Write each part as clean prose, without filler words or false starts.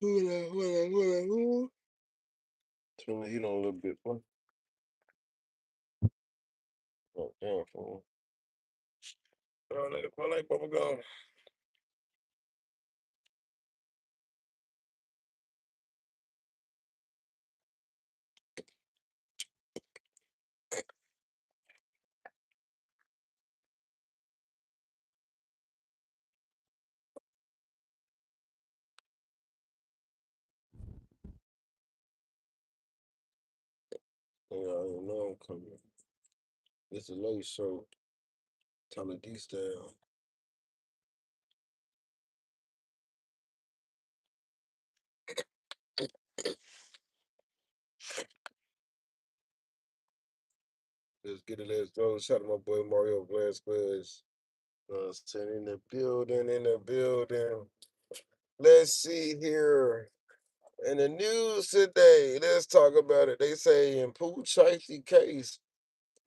Hold on. Turn the heat on a little bit, boy. Oh, damn, fool. I like bubble gum. Yeah, I know I'm coming. This is a late show. Tyla Dee style. Let's get it, let's go. Shout out to my boy Mario Velasquez. Saying in the building, in the building. Let's see here. In the news today, let's talk about it. They say in Pooh Shiesty case,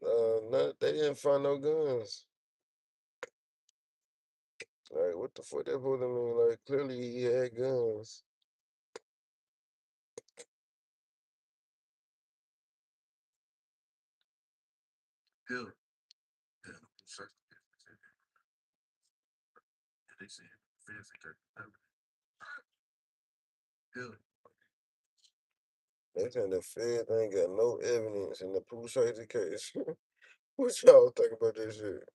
they didn't find no guns. Like, what the fuck that supposed to mean? Like, clearly he had guns. Good. Yeah, sure. They say feds good. They saying the feds ain't got no evidence in the Pooh Shiesty case. What y'all think about this shit?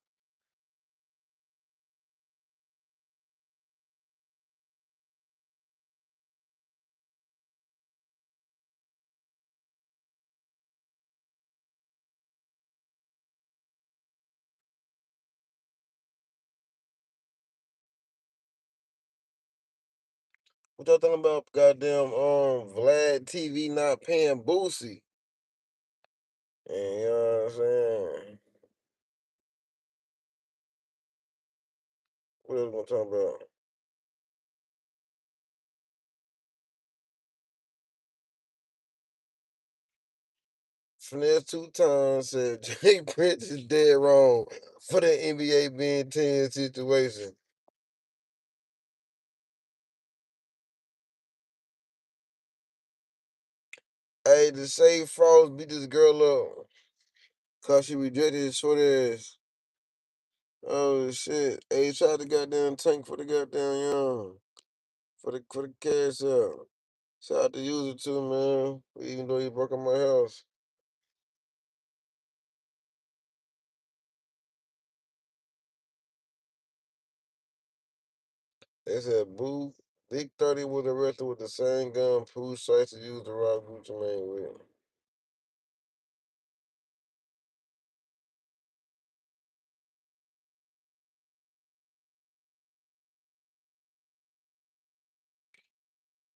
What y'all think about goddamn Vlad TV not paying Boosie? And you know what I'm saying? What else gonna talk about? Finesse 2 times said Jay Prince is dead wrong for the NBA being 10 situation. Hey, to say Frost beat this girl up because she rejected his short ass. Oh shit. Hey, tried to goddamn tank for the goddamn young. For the cash out. Shout out to user too, man. Even though he broke up my house. They said Boo Big 30 was arrested with the same gun Pooh Shiesty used to rob Gucci Mane with.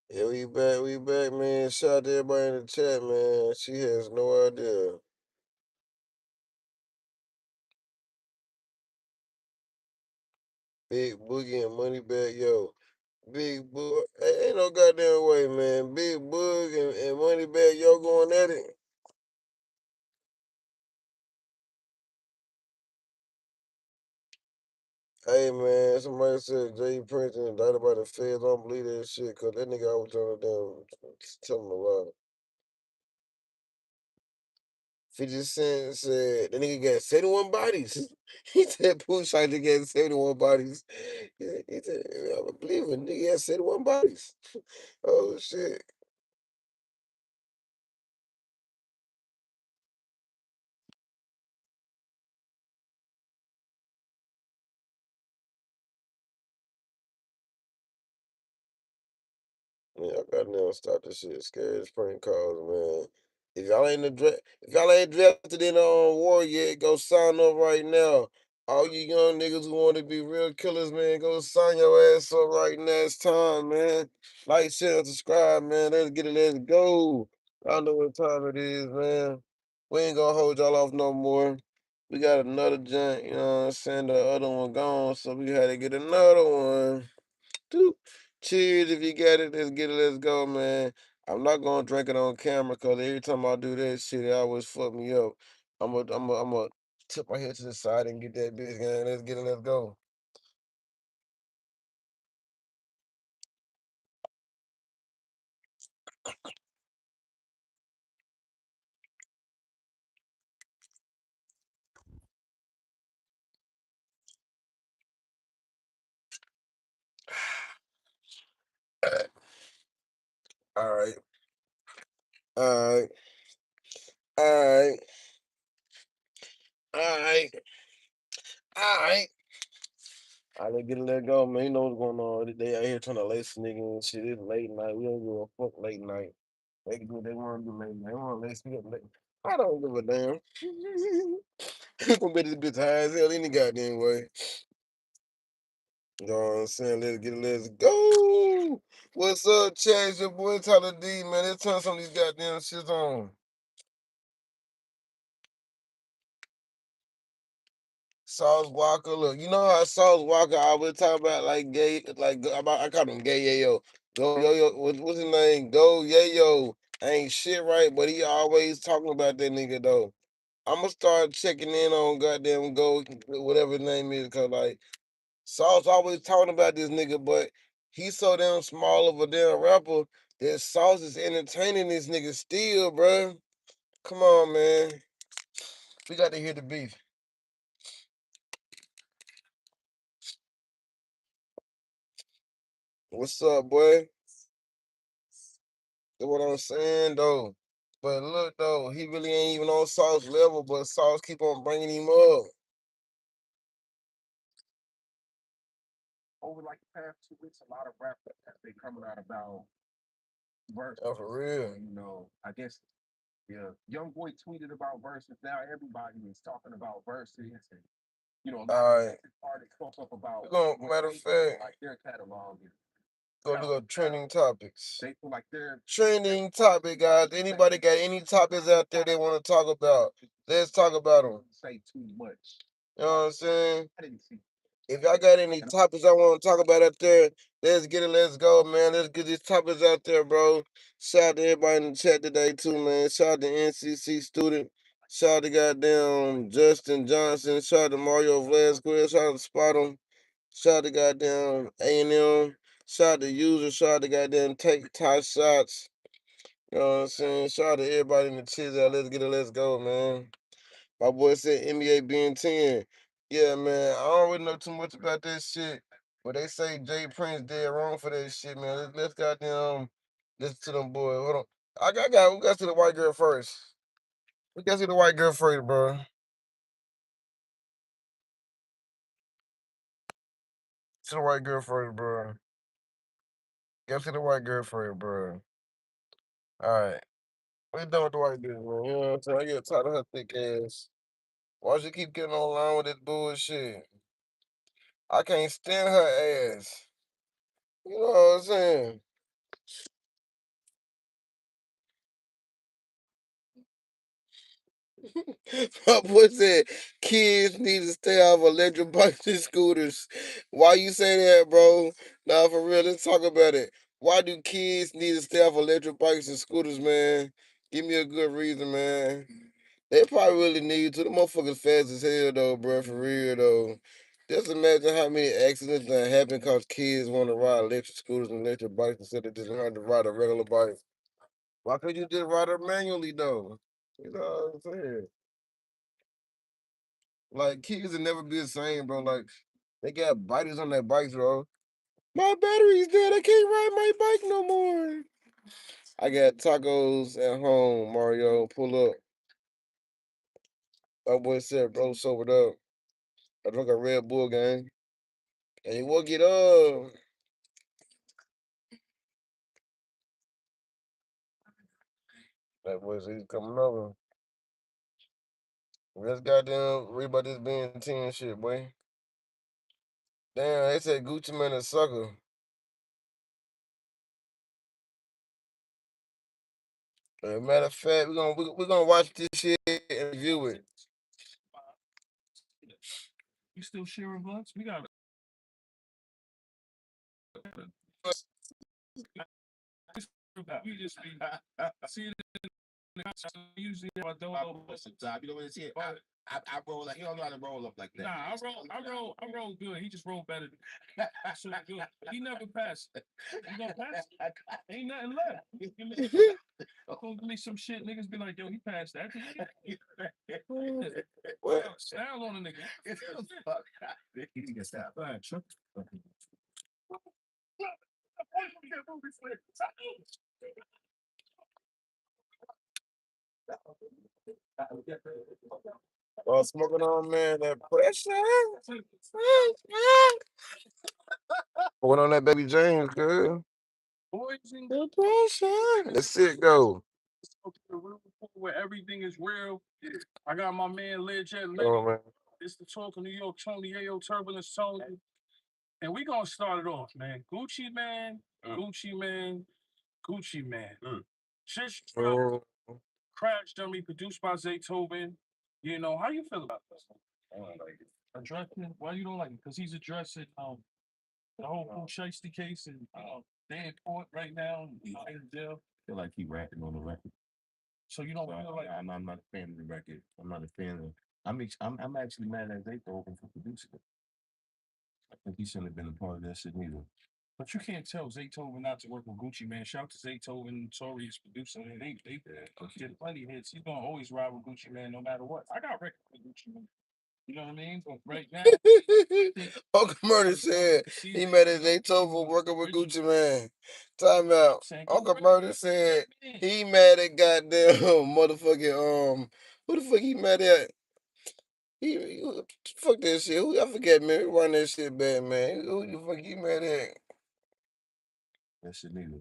Yeah, we back, man. Shout out to everybody in the chat, man. She has no idea. Big Boogie and Moneybag, yo. Big Boog, ain't no goddamn way, man. Big Boog and Moneybag, yo going at it. Hey, man, somebody said Jay Prince and died by the feds. I don't believe that shit, because that nigga I was trying to tell him a lie. 50 Cent said the nigga got 71 bodies. He said Pooh Shiesty got 71 bodies. He said, I believe a nigga had 71 bodies. Oh shit. Man, I gotta never stop this shit. Scary as prank calls, man. If y'all ain't drafted in war yet, go sign up right now. All you young niggas who want to be real killers, man, go sign your ass up right now. It's time, man. Like, share, and subscribe, man. Let's get it. Let's go. Y'all know what time it is, man. We ain't gonna hold y'all off no more. We got another joint, you know what I'm saying? The other one gone, so we had to get another one. Doop. Cheers if you got it. Let's get it. Let's go, man. I'm not gonna drink it on camera because every time I do that shit, it always fuck me up. I'm gonna tip my head to the side and get that bitch, man. Let's get it. Let's go. All right, all right, all right, all right, all right. I let get let go, man. You know what's going on. They out here trying to lace nigga and shit. It's late night. We don't give a fuck late night. They can do what they want to do late night. They want to lace me up late. I don't give a damn. He's gonna be this bitch high as hell any goddamn way. You know what I'm saying? Let's go. What's up, Chad? It's your boy Tyla Dee, man. Let's turn some of these goddamn shits on. Sauce Walker, look, you know how Sauce Walker always talk about like gay, like about I call him gay yayo. Go yo yo, what's his name? Go yayo. Ain't shit right, but he always talking about that nigga though. I'ma start checking in on goddamn Go, whatever his name is, cause like Sauce always talking about this nigga, but he's so damn small of a damn rapper that Sauce is entertaining this nigga still, bruh. Come on, man. We got to hear the beef. What's up, boy? That's what I'm saying, though. But look, though, he really ain't even on Sauce level, but Sauce keep on bringing him up. Over like the past 2 weeks, a lot of rappers have been coming out about verses. Oh, for real? You know, I guess, yeah. YoungBoy tweeted about verses. Now everybody is talking about verses. And, you know, a lot of artists talk up about. We're gonna, matter of fact, like their catalog. Go look up trending topics. They feel like they're trending topic, guys. Anybody got any topics out there they want to talk about? Let's talk about them. Say too much. You know what I'm saying? If y'all got any topics I want to talk about out there, let's get it. Let's go, man. Let's get these topics out there, bro. Shout out to everybody in the chat today, too, man. Shout out to NCC student. Shout out to goddamn Justin Johnson. Shout out to Mario Velasquez. Shout out to Spot'em. Shout out to goddamn A&M. Shout out to user. Shout out to goddamn take tie shots. You know what I'm saying? Shout out to everybody in the chits out. Let's get it. Let's go, man. My boy said NBA being 10. Yeah, man. I don't really know too much about that shit. But they say Jay Prince dead wrong for that shit, man. Let's goddamn listen to them boys. Hold on. We got to see the white girl first. We got to see the white girl first, bro. See the white girl first, bro. Got to see the white girl first, bro. All right. We done with the white dude, man. You know what I'm saying? I get tired of her thick ass. Why she keep getting online with this bullshit? I can't stand her ass. You know what I'm saying? My boy said kids need to stay off electric bikes and scooters. Why you say that, bro? Nah, for real, let's talk about it. Why do kids need to stay off electric bikes and scooters, man? Give me a good reason, man. They probably really need to. The motherfuckers fast as hell, though, bro, for real, though. Just imagine how many accidents that happen because kids want to ride electric scooters and electric bikes instead of just learning to ride a regular bike. Why couldn't you just ride it manually, though? You know what I'm saying? Like kids will never be the same, bro. Like they got biters on their bikes, bro. My battery's dead. I can't ride my bike no more. I got tacos at home, Mario. Pull up. My boy said, bro, sobered up. I drunk a Red Bull, gang. And he woke it up. That boy said he's coming over. Let's goddamn read about this being 10 shit, boy. Damn, they said Gucci Man a sucker. Matter of fact, we're gonna watch this shit and review it. You still sharing vlogs? We got you just be see usually I don't sometimes you know what it's here. I roll like he don't know how to roll up like that. Nah, I roll good. He just rolled better. So good. He never passed. You gonna pass? Ain't nothing left. Give me some shit. Niggas be like, yo, he passed that. Well, style on a nigga. He can stop. All right, sure. Oh, smoking on, man, that pressure. Smoking on that baby James, girl. The pressure. That's it, go. Where everything is real. I got my man Lil Tjay. Oh, man. It's the talk of New York, Tony Ayo, Turbulence Tony. And we gonna start it off, man. Gucci man, Gucci man, Gucci man. Just Oh, Crash Dummy, produced by Zaytoven. You know, how you feel about this? I don't like it. Addressing? Why you don't like it? Because he's addressing the whole Shiesty case and they in court right now in jail. Feel like he rapping on the record. So you don't So feel like I'm not a fan of the record. I'm not a fan of. I'm actually mad at Zaytoven for producing it. I think he shouldn't have been a part of that shit neither. But you can't tell Zaytoven not to work with Gucci, man. Shout out to Zaytoven, Tori's producer. They get plenty of hits. He's gonna always ride with Gucci, man, no matter what. I got records with Gucci, man. You know what I mean? But right now, Uncle Murder said he mad at Zaytoven for working with Gucci Man. Time out. Uncle Murder said he mad at goddamn motherfucking who the fuck he mad at? He fuck that shit. Who I forget, man. Who run that shit back, man? Who the fuck he mad at? That shit neither.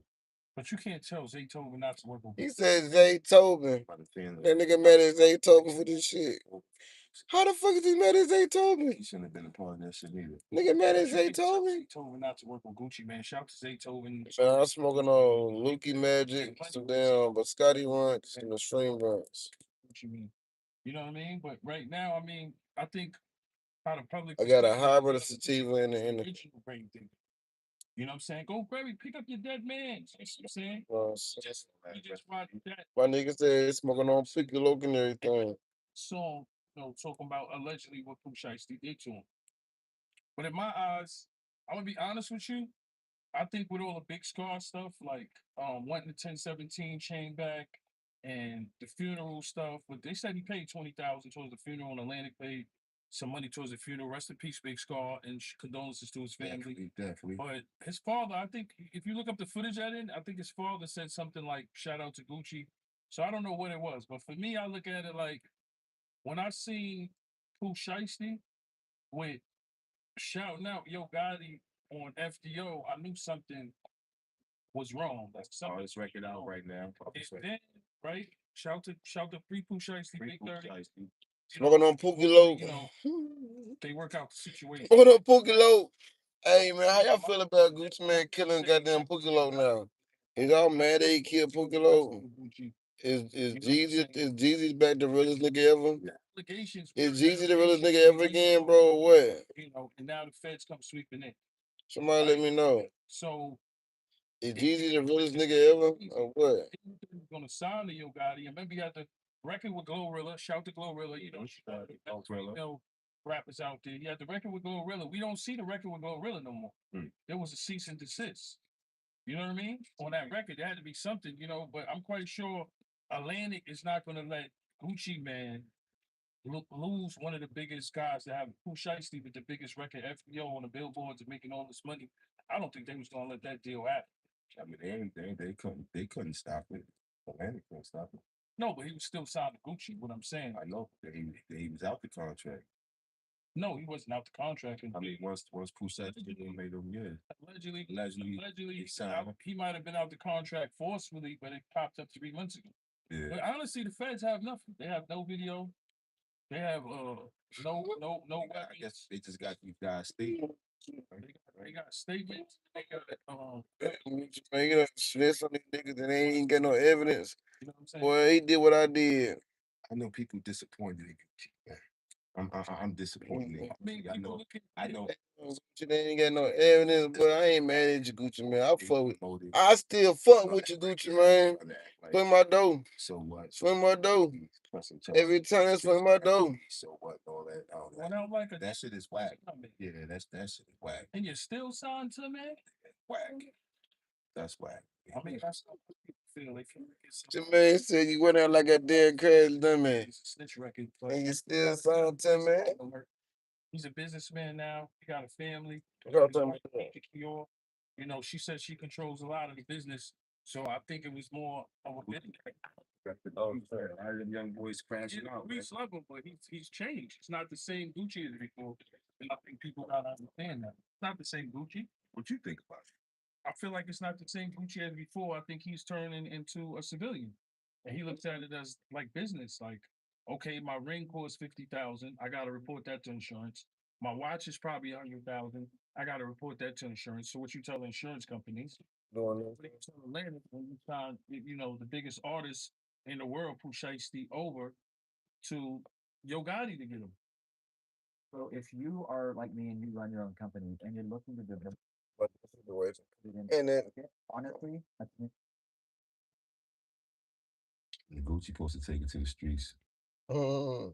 But you can't tell Zaytoven not to work with Gucci. He said Zaytoven. I'm not a fan of That nigga mad at Zaytoven for this shit. How the fuck is he mad at Zaytoven? He shouldn't have been a part of that shit neither. Nigga mad at Zaytoven? Zaytoven not to work with Gucci, man. Shout out to Zaytoven. Man, I'm smoking on Lukey Magic, some damn Biscotti runs, and the stream runs. Gucci, man. You know what I mean? But right now, I mean, I think how the public. I got a hybrid of sativa in the original brain thing. You know what I'm saying? Go, Berry, pick up your dead man. You know what I'm saying? You just watch that my nigga said smoking on Piccolo and everything. song, you know, talking about allegedly what Pooh Shiesty did to him. But in my eyes, I'm gonna be honest with you. I think with all the big scar stuff, like wanting the 1017 chain back and the funeral stuff, but they said he paid 20,000 towards the funeral, and Atlantic paid some money towards the funeral. Rest in peace, Big Scar, and condolences to his family. Definitely. But his father, I think, if you look up the footage at it, I think his father said something like "shout out to Gucci." So I don't know what it was, but for me, I look at it like when I seen Pooh Shiesty with shouting out Yo Gotti on FDO, I knew something was wrong. That's something. This record out right now. Then, right? Shout to Free Pooh Shiesty, Big 30. Smoking on Pookie Low. You know, they work out the situation. Smoking on Pookie Low. Hey man, how y'all feel about Gucci Man killing goddamn Pookie Low now? Is y'all mad that he killed Pookie Low? Is Jeezy's back the realest nigga ever? Is Jeezy the realest nigga ever again, bro? Or what? You know, and now the feds come sweeping in. Somebody let me know. So is Jeezy the realest nigga ever? Or what? He's gonna sign to Yo Gotti, and maybe he had the record with Glorilla. Shout to Glorilla, you know, rappers out there. He had the record with Glorilla. We don't see the record with Glorilla no more. There was a cease and desist. You know what I mean? On that record, there had to be something, you know. But I'm quite sure Atlantic is not gonna let Gucci Man lose one of the biggest guys to have Pooh Shiesty with the biggest record FBO on the billboards and making all this money. I don't think they was gonna let that deal happen. I mean, they couldn't stop it. Atlantic couldn't stop it. No, but he was still signed to Gucci. What I'm saying, I know that he was out the contract. No, he wasn't out the contract. I mean, once Pooh Shiesty made him, yeah. Allegedly, he might have been out the contract forcefully, but it popped up 3 months ago. Yeah. But honestly, the feds have nothing. They have no video. They have no. I guess they just got these guys statement. They got statements. They got man, you know, snitch on these niggas and they ain't got no evidence. You know what I'm saying? Boy, he did what I did. I know people disappointed in Gucci. I'm disappointed in Gucci. I know. They ain't got no evidence, but I ain't mad at you, Gucci man. I still fuck with you, Gucci man. Swing my dough. So what? Swing my dough. Every time I swing my dough. So what? All that. I don't like it. That shit is whack. Yeah, that shit is whack. And you're still signed to me? Whack. That's whack. I mean, that's how people feel. They feel the man said you went out like a dead crazy dummy. It's a snitch record, and you still signed to me. He's a businessman now. He got a family. New York. You know, she said she controls a lot of the business, so I think it was more of a business. Oh, a lot of them young boys crashing out, man. We love him, but he's changed. It's not the same Gucci as before. And I think people gotta understand that. It's not the same Gucci. What you think about it? I feel like it's not the same Gucci as before. I think he's turning into a civilian. And he looks at it as like business. Like, okay, my ring costs 50,000. I gotta report that to insurance. My watch is probably 100,000. I gotta report that to insurance. So what you tell the insurance companies? Doing What you tell the landlord when you sign, the biggest artist in the world, Pusha over to Yo Gotti to get him. So if you are like me and you run your own company and you're looking to develop but the situation. it in And then etiquette, honestly, I think And Gucci supposed to take it to the streets. mm,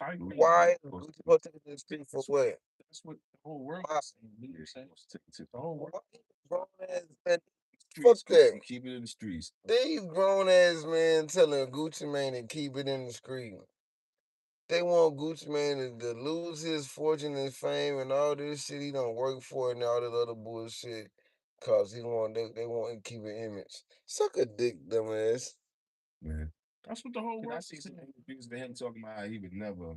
I agree. why is Supposed Gucci to- supposed to take it to the street for what? That's what the whole world Why? is saying. You know what I'm saying? supposed to take it to The whole world. Why grown ass man? the streets. Fuck that. Keep it in the streets. These grown ass men telling Gucci man to keep it in the street. They want Gucci man to lose his fortune and fame and all this shit he don't work for and all this other bullshit. Cause they want to keep an image. Suck a dick, dumbass. Man. That's what the whole I world see is some saying. interviews with him talking about how he would never,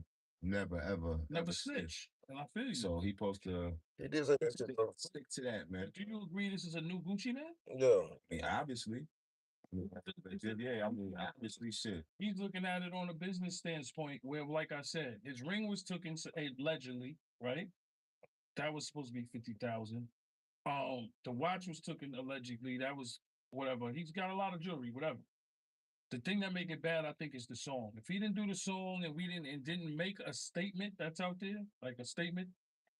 ever Never snitch. And I feel you. So he supposed to He did say that shit though. stick to that, man. Do you agree this is a new Gucci man? Yeah. I mean, obviously. Yeah, I mean, obviously, shit. He's looking at it on a business standpoint where, like I said, his ring was taken allegedly, right? That was supposed to be 50,000. The watch was taken allegedly. That was whatever. He's got a lot of jewelry, whatever. The thing that make it bad, I think, is the song. If he didn't do the song and we didn't make a statement that's out there, like a statement,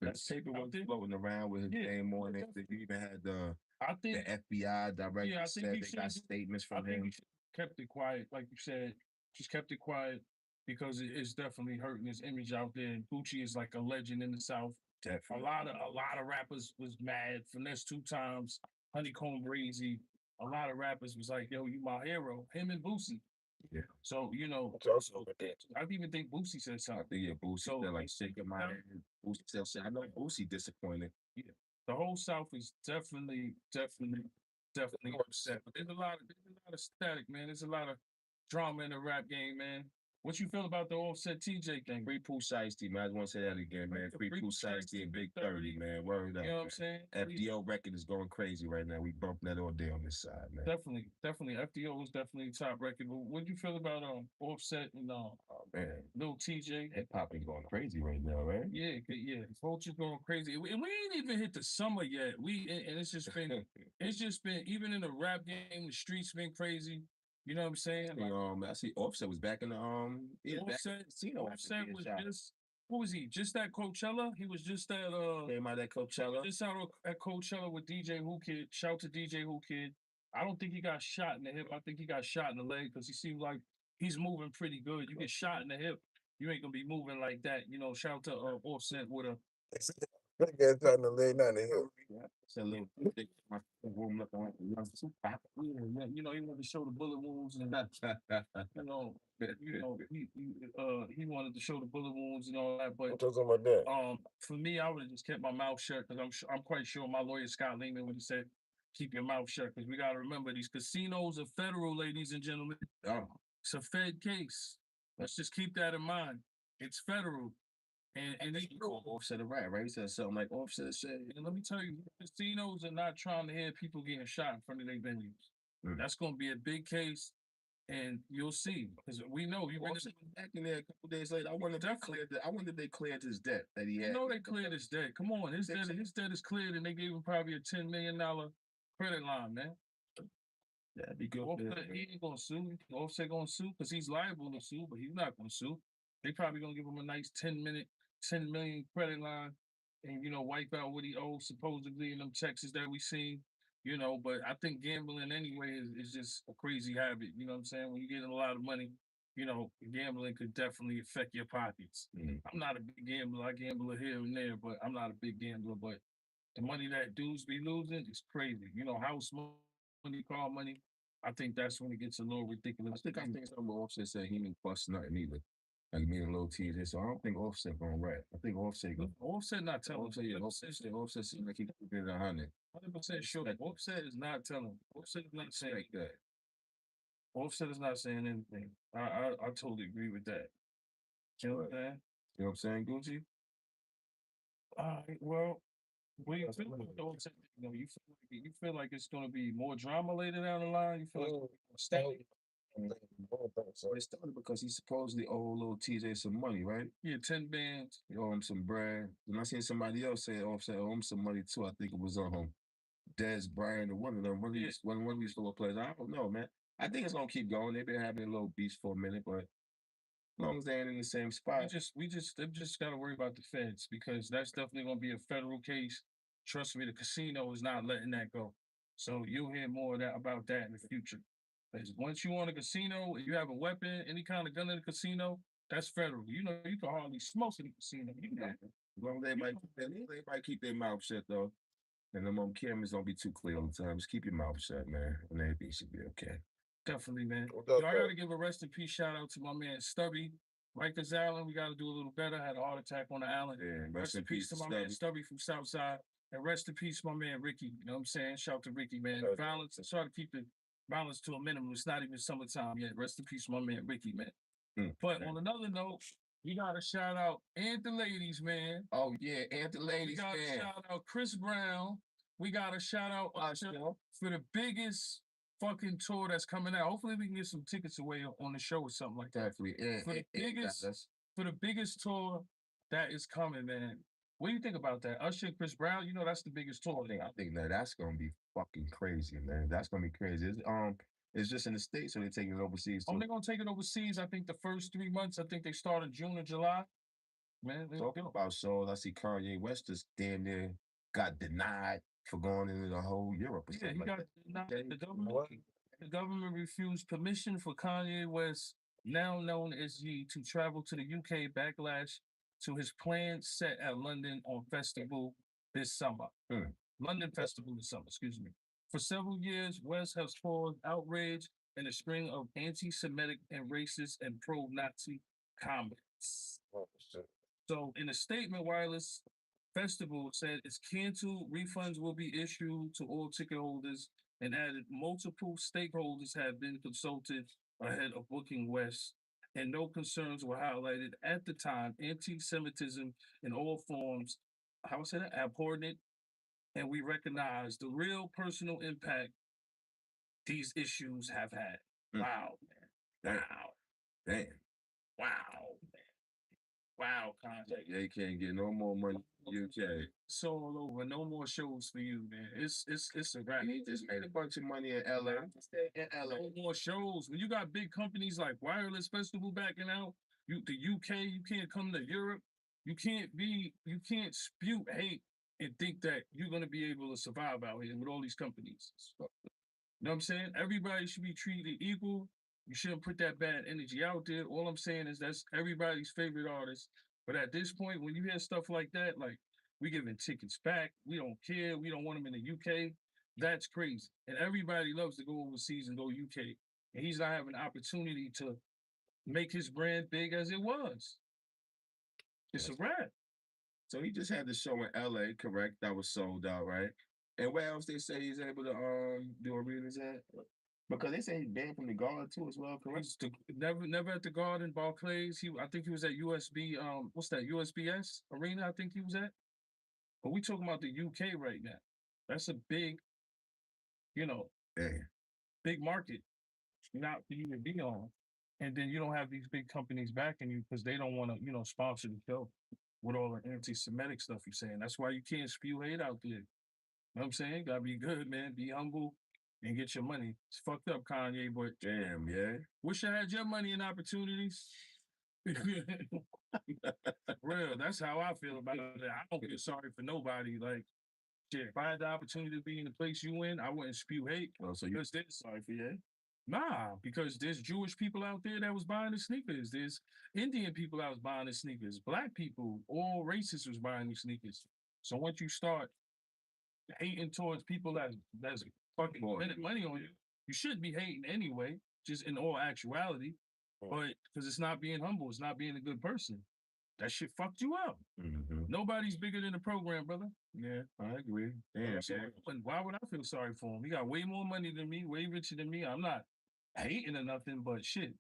The that's paper out was there. floating around with his Yeah, name on it. definitely. You even had the I think FBI director Yeah, I think said he they got should- statements I from think him. he should have kept it quiet, like you said. Just kept it quiet because it's definitely hurting his image out there. And Gucci is like a legend in the South. A Definitely. lot of rappers was mad. Finesse 2 times, Honeycomb Breezy. A lot of rappers was like, "Yo, you my hero." Him and Boosie. Yeah. So It's also with that. I even think Boosie said I something. think, yeah, Boosie So- said, like, shaking my head. Boosie said, shit. I know Boosie disappointed. The whole South is definitely upset. But there's a lot of static, man. There's a lot of drama in the rap game, man. What you feel about the Offset TJ thing? Free Pooh Shiesty, man. I just want to say that again, man. Free Pooh Shiesty and Big 30, man. Word up. You know what I'm man. saying? FDO record is going crazy right now. We bumping that all day on this side, man. Definitely. FDO was definitely the top record. But what do you feel about Offset and Oh, man. Lil Tjay? Hip hop is going crazy right now, right? Yeah. Culture's going crazy. And we ain't even hit the summer yet. And it's just been even in the rap game, the streets been crazy. You know what I'm saying? I see Offset was back in the he was back in the casino. Offset was just what was he? Just at Coachella? He was just at came out at Coachella. just out at Coachella with DJ Who Kid. Shout to DJ Who Kid. I don't think he got shot in the hip. I think he got shot in the leg because he seemed like he's moving pretty good. You get shot in the hip, you ain't gonna be moving like that. You know, shout to Offset with a That guy's trying to lay down the hill. It's a little my room looking like a young super. yeah, you know, he wanted to show the bullet wounds and he wanted to show the bullet wounds and all that. I'm But talking about that. for me, I would have just kept my mouth shut because I'm quite sure my lawyer Scott Lehman when he said keep your mouth shut because we got to remember these casinos are federal, ladies and gentlemen. It's a Fed case. Let's just keep that in mind. It's federal. And they Offset a rat, right? He said something like Offset said. and let me tell you, casinos are not trying to hear people getting shot in front of their venues. That's going to be a big case, and you'll see because we know you Offset was back in there a couple days later. I wonder if they cleared his debt that he had. You know they cleared his debt. Come on, his debt is cleared, and they gave him probably a $10 million credit line, man. That'd be good. Offset, he ain't gonna sue. Offset gonna sue because he's liable to sue, but he's not gonna sue. They probably gonna give him a nice 10 million credit line, and wipe out what he owes supposedly in them checks that we seen. But I think gambling anyway is just a crazy habit. You know what I'm saying? When you're getting a lot of money, gambling could definitely affect your pockets. I'm not a big gambler. I gamble here and there, but I'm not a big gambler. But the money that dudes be losing is crazy. House money, car money. I think that's when it gets a little ridiculous. I think some Offset said he didn't bust nothing either. Like me and Lil Tjay. So I don't think Offset gonna rap. I think Offset gonna. Offset not telling. Offset seems like he keep it 100. 100% sure. Offset is not telling. Offset is not saying Like that. Offset is not saying anything. I totally agree with that. You know what I'm saying? You know what I'm saying, Gucci? All right. Well, what do you feel about the Offset thing? You feel like it's gonna be more drama later down the line. You feel like it's gonna be more So it started because he supposedly owed Lil TJ some money, right? yeah, 10 bands. He owe him some bread. And I seen somebody else say Offset owe him some money too. I think it was Des Bryant or one of them. One of these football players. I don't know, man. I think it's gonna keep going. They've been having a little beef for a minute, but as long as they ain't in the same spot. They've just got to worry about the feds because that's definitely going to be a federal case. Trust me, the casino is not letting that go. So you'll hear more about that in the future. Because once you own a casino, you have a weapon, any kind of gun in the casino, that's federal. You know, you can hardly smoke in the casino. You know, As long as everybody keep their mouth shut though, and them cameras don't be too clear all the time. Just keep your mouth shut, man, and everything should be okay. definitely, man. What Yo, I up, got to give a rest in peace shout out to my man Stubby. Rikers Island, we got to do a little better. Had a heart attack on the island. Yeah, Rest in peace to my man Stubby from Southside. And rest in peace, my man Ricky. You know what I'm saying? Shout out to Ricky, man. Okay. Violence. I try to keep the violence to a minimum. It's not even summertime yet. Rest in peace, my man Ricky, man. But on another note, we got to shout out and the ladies, man. Oh yeah, and the We ladies, got to man. shout out Chris Brown. We got to shout out Usher for the biggest fucking tour that's coming out. Hopefully, we can get some tickets away on the show or something like that. Definitely. For the biggest tour that is coming, man. What do you think about that? Usher and Chris Brown, you know that's the biggest tour. I think that's gonna be fucking crazy, man. That's gonna be crazy. It's just in the States, or they taking it overseas too. They're gonna take it overseas. I think the first 3 months. I think they start in June or July. Man, Talking about shows, I see Kanye West just damn near got denied for going into the whole Europe. Yeah, he got denied. The government refused permission for Kanye West, now known as Ye, to travel to the UK. Backlash to his plans set at London on festival this summer. London Festival this summer, excuse me. For several years, West has caused outrage in a string of anti-Semitic and racist and pro-Nazi comments. Oh, shit. So, in a statement, Wireless Festival said it's canceled. Refunds will be issued to all ticket holders and added multiple stakeholders have been consulted ahead of booking West, and no concerns were highlighted at the time. Anti-Semitism in all forms, how I say that, abhorrent, and we recognize the real personal impact these issues have had. Wow, man. Wow. Damn. Wow. Wow, Kanye. Yeah, you can't get no more money from the UK. So all over. No more shows for you, man. It's a wrap. He just made a bunch of money in LA. No more shows. When you got big companies like Wireless Festival backing out, the UK, you can't come to Europe. You can't spew hate and think that you're gonna be able to survive out here with all these companies. You know what I'm saying? Everybody should be treated equal. You shouldn't put that bad energy out there. All I'm saying is that's everybody's favorite artist. But at this point, when you hear stuff like that, like we giving tickets back, we don't care, we don't want them in the UK, that's crazy. And everybody loves to go overseas and go UK. And he's not having an opportunity to make his brand big as it was. It's a wrap. So he just had the show in LA, correct? That was sold out, right? And where else they say he's able to do arenas at? Because they say he's banned from the Garden too as well, correct? Never at the Garden, Barclays. I think he was at USB. What's that? USBS Arena. I think he was at. But we talking about the UK right now. That's a big, big market, not for you to be on. And then you don't have these big companies backing you because they don't want to, sponsor the show with all the anti-Semitic stuff you're saying. That's why you can't spew hate out there. You know what I'm saying? Gotta be good, man. Be humble and get your money. It's fucked up, Kanye, but damn, yeah. Wish I had your money and opportunities. Real, that's how I feel about it. I don't feel sorry for nobody. Like, shit, if I had the opportunity to be in the place you in, I wouldn't spew hate. Oh, so you're sorry for you? Nah, because there's Jewish people out there that was buying the sneakers. There's Indian people that was buying the sneakers. Black people, all races was buying the sneakers. So once you start hating towards people that's fucking spending money on you, you shouldn't be hating anyway, just in all actuality. But because it's not being humble, it's not being a good person. That shit fucked you up. Mm-hmm. Nobody's bigger than the program, brother. Yeah, I agree. Damn, Why would I feel sorry for him? He got way more money than me, way richer than me. I'm not hating or nothing, but shit.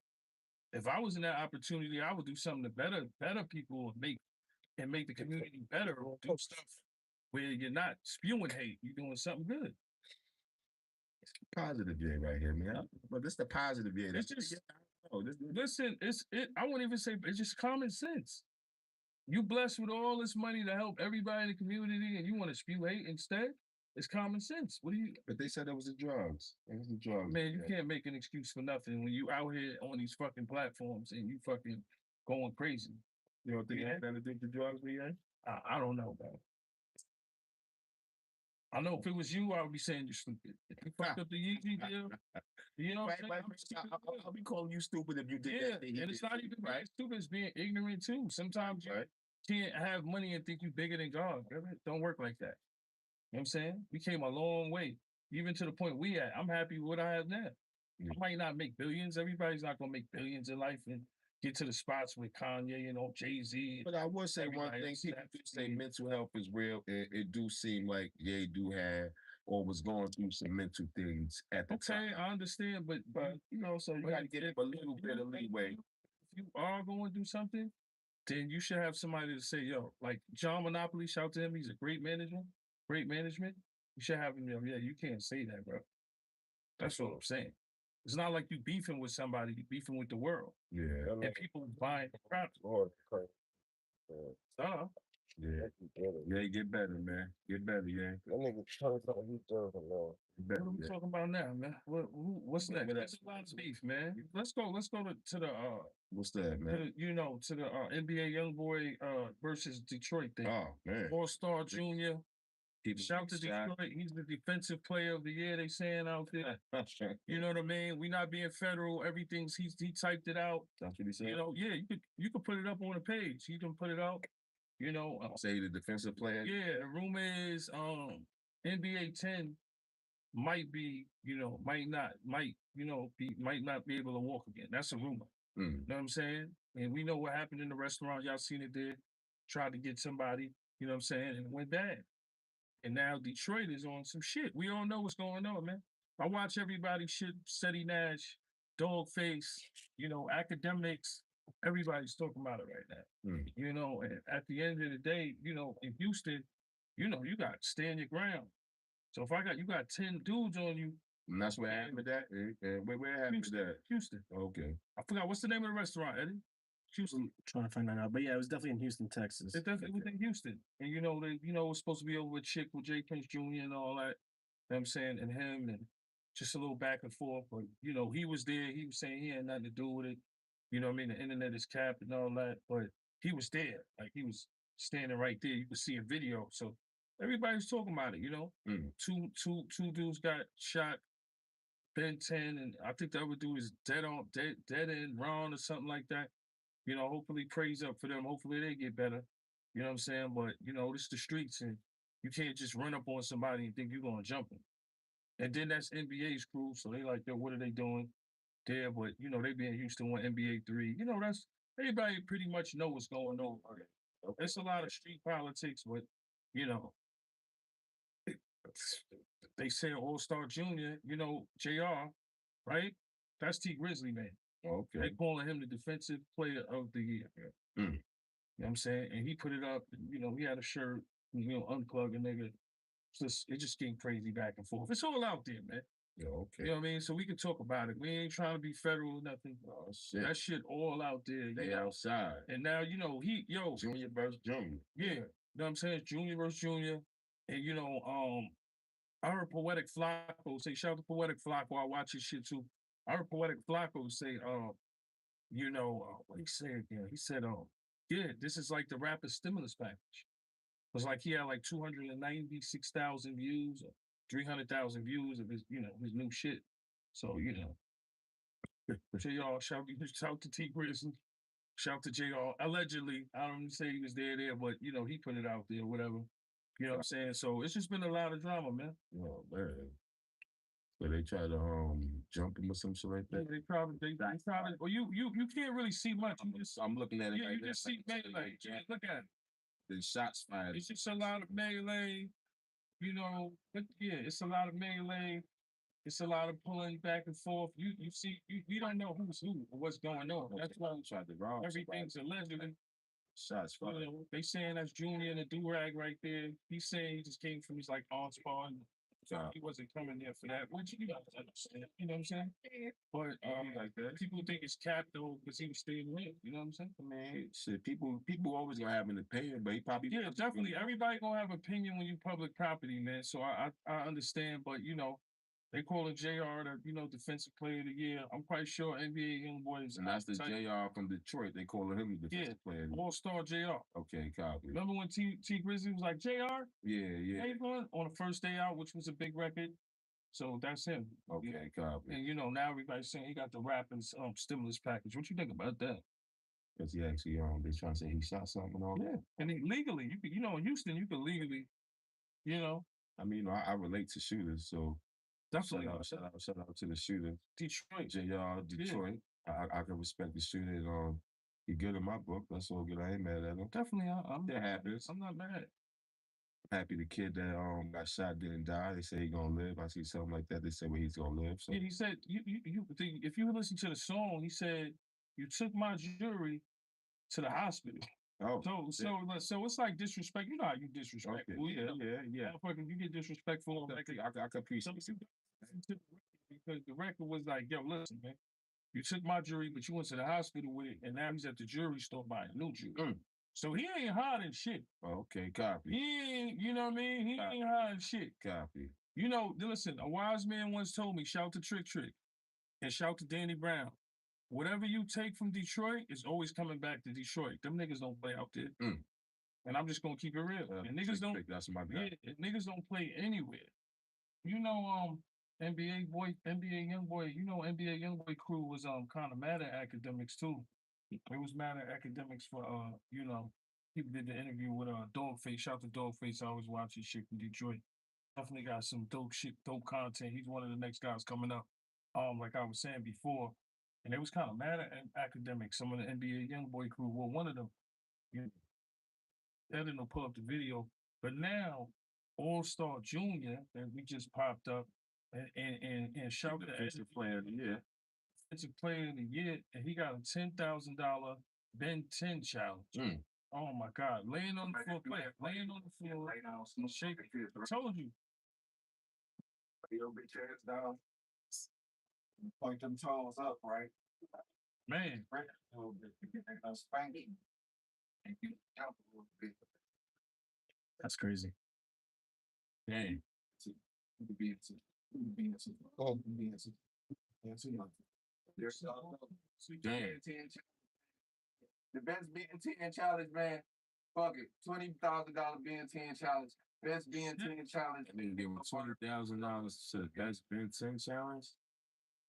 If I was in that opportunity, I would do something to better people and make the community better or do stuff where you're not spewing hate. You're doing something good. Positive yeah right here, man. But this the positive yeah. It's just listen, I won't even say it's just common sense. You blessed with all this money to help everybody in the community and you want to spew hate instead? It's common sense. What do you But they said it was the drugs. It was the drugs. man, you can't make an excuse for nothing when you out here on these fucking platforms and you fucking going crazy. You don't think it had nothing to do with the drugs, man? I don't know, man. I know if it was you, I would be saying you're stupid. If you fucked up the Yeezy deal, you know what I'm saying? I'll be calling you stupid if you did that. And it's not even being stupid, it's being ignorant too. Sometimes you can't have money and think you're bigger than God. It don't work like that. You know what I'm saying? We came a long way, even to the point we at. I'm happy with what I have now. I might not make billions. Everybody's not gonna make billions in life and get to the spots with Kanye and Jay-Z. But I would say one thing, people do say mental health is real. It do seem like they do have or was going through some mental things at the time. Okay, I understand, but you know, so you gotta give him a little bit of leeway. If you are going to do something, then you should have somebody to say, yo, like John Monopoly, shout to him, he's a great manager, great management. You should have him, yeah, you can't say that, bro. That's what I'm saying. It's not like you beefing with somebody, you beefing with the world. Yeah. And people buying the product. Yeah, get better, man. Get better, yeah. That nigga trying to talk you talking now. What are we talking about now, man? What's next? That's a lot of beef, man. Let's go to the what's that, man? To the NBA YoungBoy versus Detroit thing. Oh man. All-Star Junior. Shout to Detroit. He's the defensive player of the year, they saying out there. You know what I mean? We not being federal. Everything's he typed it out. That's what he said. You know, yeah, you could put it up on the page. You can put it out. You know, say the defensive player. Yeah, the rumor is NBA 10 might be, might not be able to walk again. That's a rumor. You know what I'm saying? And we know what happened in the restaurant. Y'all seen it there. Tried to get somebody, you know what I'm saying, and it went bad. And now Detroit is on some shit. We all know what's going on, man. I watch everybody shit, Seti Nash, Dogface, academics. Everybody's talking about it right now. You know, and at the end of the day, in Houston, you got to stand your ground. So if you got 10 dudes on you. And that's where happened that? Where happened that? Houston. Okay. I forgot, what's the name of the restaurant, Eddie? Houston. I'm trying to find that out. But yeah, it was definitely in Houston, Texas. It definitely was in Houston. And it was supposed to be over a chick with J. Prince Jr. and all that. You know what I'm saying? And him and just a little back and forth. But, he was there. He was saying he had nothing to do with it. You know what I mean? The internet is capped and all that. But he was there. Like he was standing right there. You could see a video. So everybody's talking about it, Two dudes got shot, Ben 10, and I think the other dude is dead end Ron or something like that. Hopefully praise up for them. Hopefully they get better. You know what I'm saying? But, this is the streets and you can't just run up on somebody and think you're going to jump them. And then that's NBA's crew. So they like, yo, what are they doing there? But, they be in Houston 1, NBA 3. That's everybody pretty much know what's going on. It's a lot of street politics, but, they say All-Star Junior, JR, right? That's T Grizzly, man. Okay. They calling him the defensive player of the year. You know what I'm saying? And he put it up, he had a shirt, unplug a nigga. It just getting crazy back and forth. It's all out there, man. Yeah, okay. You know what I mean? So we can talk about it. We ain't trying to be federal or nothing. Oh, shit. That shit all out there. They outside. And now, Junior versus Junior. Yeah. You know what I'm saying? Junior versus Junior. And, I heard Poetic Flacco say, shout out to Poetic Flacco, I watch his shit too. I heard Poetic Flacco say, what he say again? He said, yeah, this is like the rapper stimulus package. It was like he had like 296,000 views or 300,000 views of his, his new shit. So, JR, shout to T Grizzly, shout to JR. Allegedly, I don't say he was there, but, he put it out there, whatever. You know what I'm saying? So it's just been a lot of drama, man. Oh, man. So they try to jump him or some shit like Yeah, that. they probably, well, you can't really see much. You just, I'm looking at it. yeah, right you now. just see melee. Yeah, look at it. The shots fired. It's just a lot of melee. You know, but yeah, it's a lot of melee. It's a lot of pulling back and forth. You see, we don't know who's who or what's going on. That's why Tried to rob everything's alleged. shots You fired. know, they saying that's Junior in the do-rag right there. He's saying he just came from his like aunt's bar and so he wasn't coming there for that. Which you guys understand. You know what I'm saying? But like that. people think it's cap though because he was staying late. You know what I'm saying? I mean, shit, people always gonna have an opinion, but he probably Yeah, definitely. Everybody gonna have opinion when you public property, man. So I understand, but you know, they call it JR the defensive player of the year. I'm quite sure NBA YoungBoy is And that's the JR from Detroit. They call him the defensive player. All-Star JR. Okay, copy. Remember when T Grizzly was like JR? Yeah. Avon on the first day out, which was a big record. So that's him. Okay, copy. And you know, now everybody's saying he got the rappers stimulus package. What you think about that? Because he actually they trying to say he shot something on. Yeah. And legally, you can, in Houston, you can legally, I mean, I relate to shooters, so definitely shout out to the shooter. Detroit. JR Detroit. Yeah. I can respect the shooter and he good in my book. That's all good. I ain't mad at him. Definitely, That happens. I'm not mad. Happy the kid that got shot didn't die. They say he gonna live. I see something like that. They say where he's gonna live. So Yeah, he said if you listen to the song, he said you took my jury to the hospital. oh, So it's like disrespect. You know how you disrespect. okay. Yeah. Motherfucker, you get disrespectful. I can appreciate it. Because the record was like, yo, listen, man, you took my jury, but you went to the hospital with it, and now he's at the jury store buying new jury. So he ain't hiding shit. Okay, copy. He ain't, you know what I mean? He ain't hiding shit. Copy. You know, listen, a wise man once told me, shout to Trick and shout to Danny Brown. Whatever you take from Detroit is always coming back to Detroit. Them niggas don't play out there. And I'm just gonna keep it real. And niggas don't that's my guy. Yeah, niggas don't play anywhere. You know, NBA YoungBoy, NBA YoungBoy crew was kind of mad at academics too. It was mad at academics for people did the interview with Dogface. Shout to Dogface. I always watch his shit from Detroit. Definitely got some dope shit, dope content. He's one of the next guys coming up. Like I was saying before. And they was kind of mad at academics. Some of the NBA YoungBoy crew. Well, one of them, they didn't pull up the video. But now, All-Star Junior that we just popped up and shouted at Defensive player of the year. Defensive player of the year, and he got a $10,000 Ben 10 challenge. Oh my God! Laying on the floor, laying on the floor, shaking. I told you. Your bitch ass down. Point them toes up, right? Man, Right. A little bit. Spanking. And you count a little bit. That's crazy. dang. You could be into. You could be into. You could be into. Into. There's Damn. the best being 10 challenge, man. Fuck it. $20,000 being 10 challenge. Best being 10 challenge. I mean, give him $20,000 to the best Ben 10 challenge.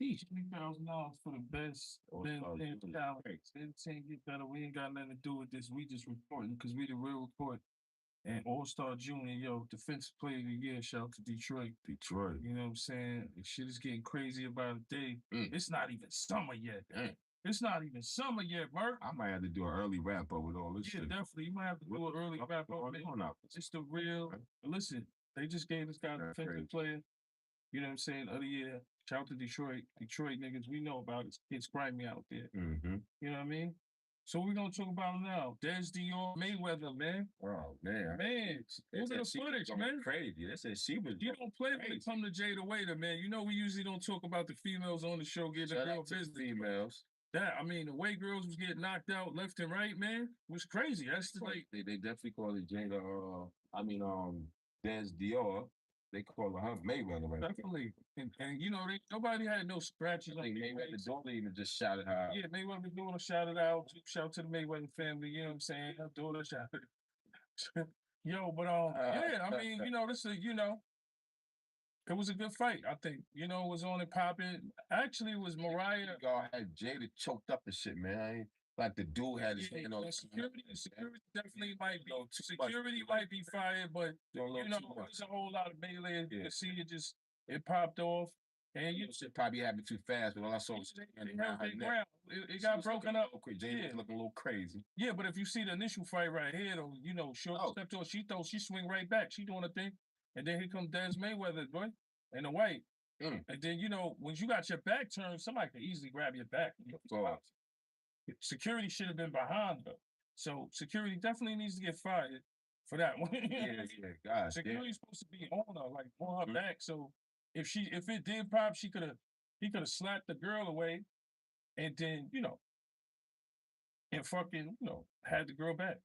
$20,000 for the best Ben 10 challenge. Ben 10 get better. We ain't got nothing to do with this. We just reporting because we the real report. And All-Star Junior, yo, defensive player of the year, shout out to Detroit. Detroit. You know what I'm saying? The shit is getting crazy about a day. It's not even summer yet. Damn. It's not even summer yet, Merc. I might have to do an early wrap up with all this Yeah, shit. definitely. You might have to do an early wrap up. It's the real. Listen, they just gave this guy defensive player. You know what I'm saying? Other year. Shout out to Detroit. Detroit niggas, we know about it. It's grimy out there. Mm-hmm. You know what I mean? So we're gonna talk about him now. Des Dior Mayweather, man. Oh man. Man, look at the footage, man. Crazy. They said she was. You don't play when it come to Jada Waiter, man. You know we usually don't talk about the females on the show getting the girl business. Females. The way girls was getting knocked out left and right, man, was crazy. That's like they definitely call it Jada. Des Dior. They call her Mayweather. Right? Definitely, and nobody had no scratches. Like Mayweather don't even just shout it out. Yeah, Mayweather doing a shout it out. Shout to the Mayweather family. You know what I'm saying? Her daughter shout. Yo, but yeah, I mean, this is it was a good fight. I think it was on and popping. Actually, it was Mariah. God had Jada choked up the shit, man. Like the dude had his hand on security definitely might be security might be fired, but there's a whole lot of melee. You can see it popped off. And You shit probably happened too fast, but all I saw was it held their ground. It got broken up. Jay was looking a little crazy. Yeah, but if you see the initial fight right here, though, Short stepped to her, she swing right back. She doing a thing. And then here comes Des Mayweather, boy, in the white. And then, when you got your back turned, somebody could easily grab your back. Security should have been behind her. So security definitely needs to get fired for that one. God. Security's supposed to be on her, like on her back. So if it did pop, he could have slapped the girl away and then, and fucking, had the girl back.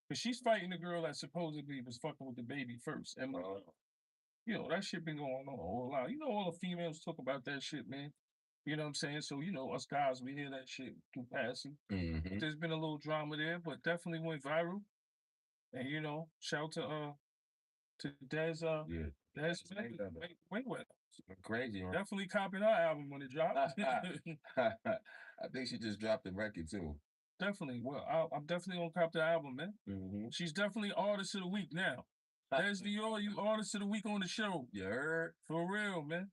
Because she's fighting the girl that supposedly was fucking with the baby first. And that shit been going on a whole lot. All the females talk about that shit, man. You know what I'm saying? So, us guys, we hear that shit through passing. There's been a little drama there, but definitely went viral. And, shout to Des Mayweather. Crazy, huh? Definitely copied her album when it dropped. I think she just dropped the record too. Definitely. Well, I'm definitely gonna cop the album, man. She's definitely artist of the week now. Des Dior, you artist of the week on the show. You heard? For real, man.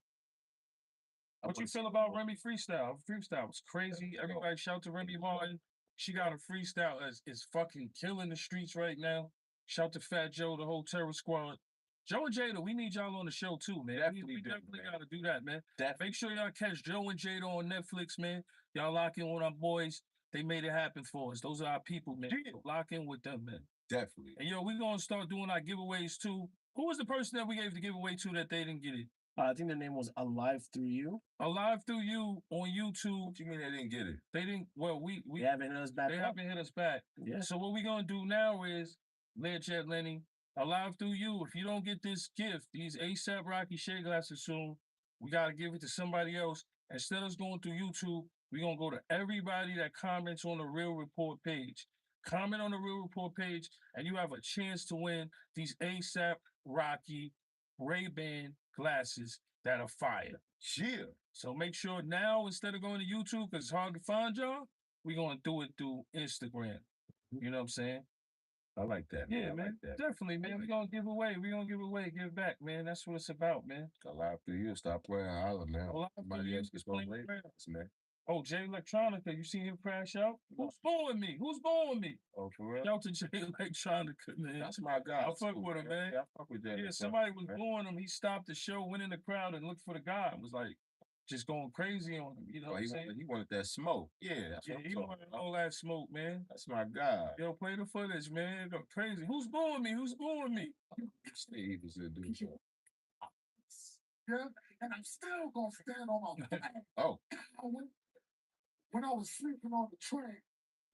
What you feel about Remy freestyle? Freestyle was crazy. Everybody shout to Remy Martin. She got a freestyle is fucking killing the streets right now. Shout to Fat Joe, the whole Terror Squad. Joe and Jada, we need y'all on the show too, man. We definitely gotta do that, man. Make sure y'all catch Joe and Jada on Netflix, man. Y'all lock in with our boys. They made it happen for us. Those are our people, man. So lock in with them, man. Definitely. And we're gonna start doing our giveaways too. Who was the person that we gave the giveaway to that they didn't get it? I think the name was Alive Through You. Alive Through You on YouTube. What you mean they didn't get it? They didn't. Well, we They haven't hit us back. They haven't hit us back. Yeah. So what we're gonna do now is, Jet Lenny, Alive Through You. If you don't get this gift, these ASAP Rocky shade glasses soon, we gotta give it to somebody else. Instead of us going through YouTube, we're gonna go to everybody that comments on the Real Report page. Comment on the Real Report page, and you have a chance to win these ASAP Rocky Ray-Ban glasses that are fire. Yeah. So make sure now, instead of going to YouTube, because it's hard to find y'all, we're going to do it through Instagram. You know what I'm saying? I like that. Yeah, I man. like that. Definitely, man. We're going to give away. Give back, man. That's what it's about, man. Alive Through You. Stop playing holler, man. Somebody else gets one late, man. Oh, Jay Electronica, you seen him crash out? Who's born me? Oh, for real? Shout to Jay Electronica, man. That's my guy. I fuck with him, man. Yeah, I fuck with that. Yeah, somebody was blowing him. He stopped the show, went in the crowd, and looked for the guy. And was like, just going crazy on him. You know what I'm saying? He wanted that smoke. Yeah, he wanted all that smoke, man. That's my guy. Yo, play the footage, man. Go crazy. Who's blowing me? Steve was a dude. Yeah, and I'm still gonna stand on my back. Oh. When I was sleeping on the train.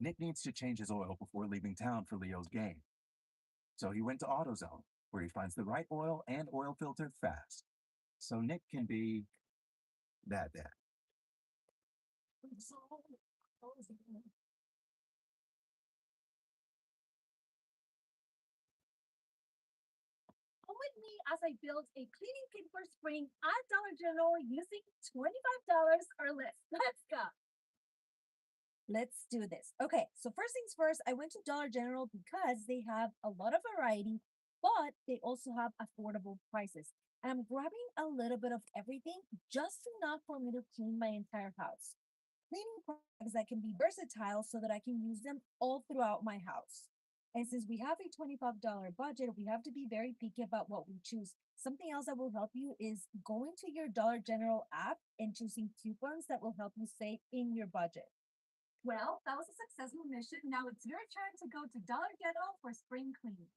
Nick needs to change his oil before leaving town for Leo's game. So he went to AutoZone, where he finds the right oil and oil filter fast. So Nick can be that dad. Come with me as I build a cleaning kit for spring at Dollar General using $25 or less. Let's go. Let's do this. Okay, so first things first, I went to Dollar General because they have a lot of variety, but they also have affordable prices. And I'm grabbing a little bit of everything, just enough for me to clean my entire house. Cleaning products that can be versatile so that I can use them all throughout my house. And since we have a $25 budget, we have to be very picky about what we choose. Something else that will help you is going to your Dollar General app and choosing coupons that will help you save in your budget. Well, that was a successful mission. Now it's your turn to go to Dollar General for spring cleaning.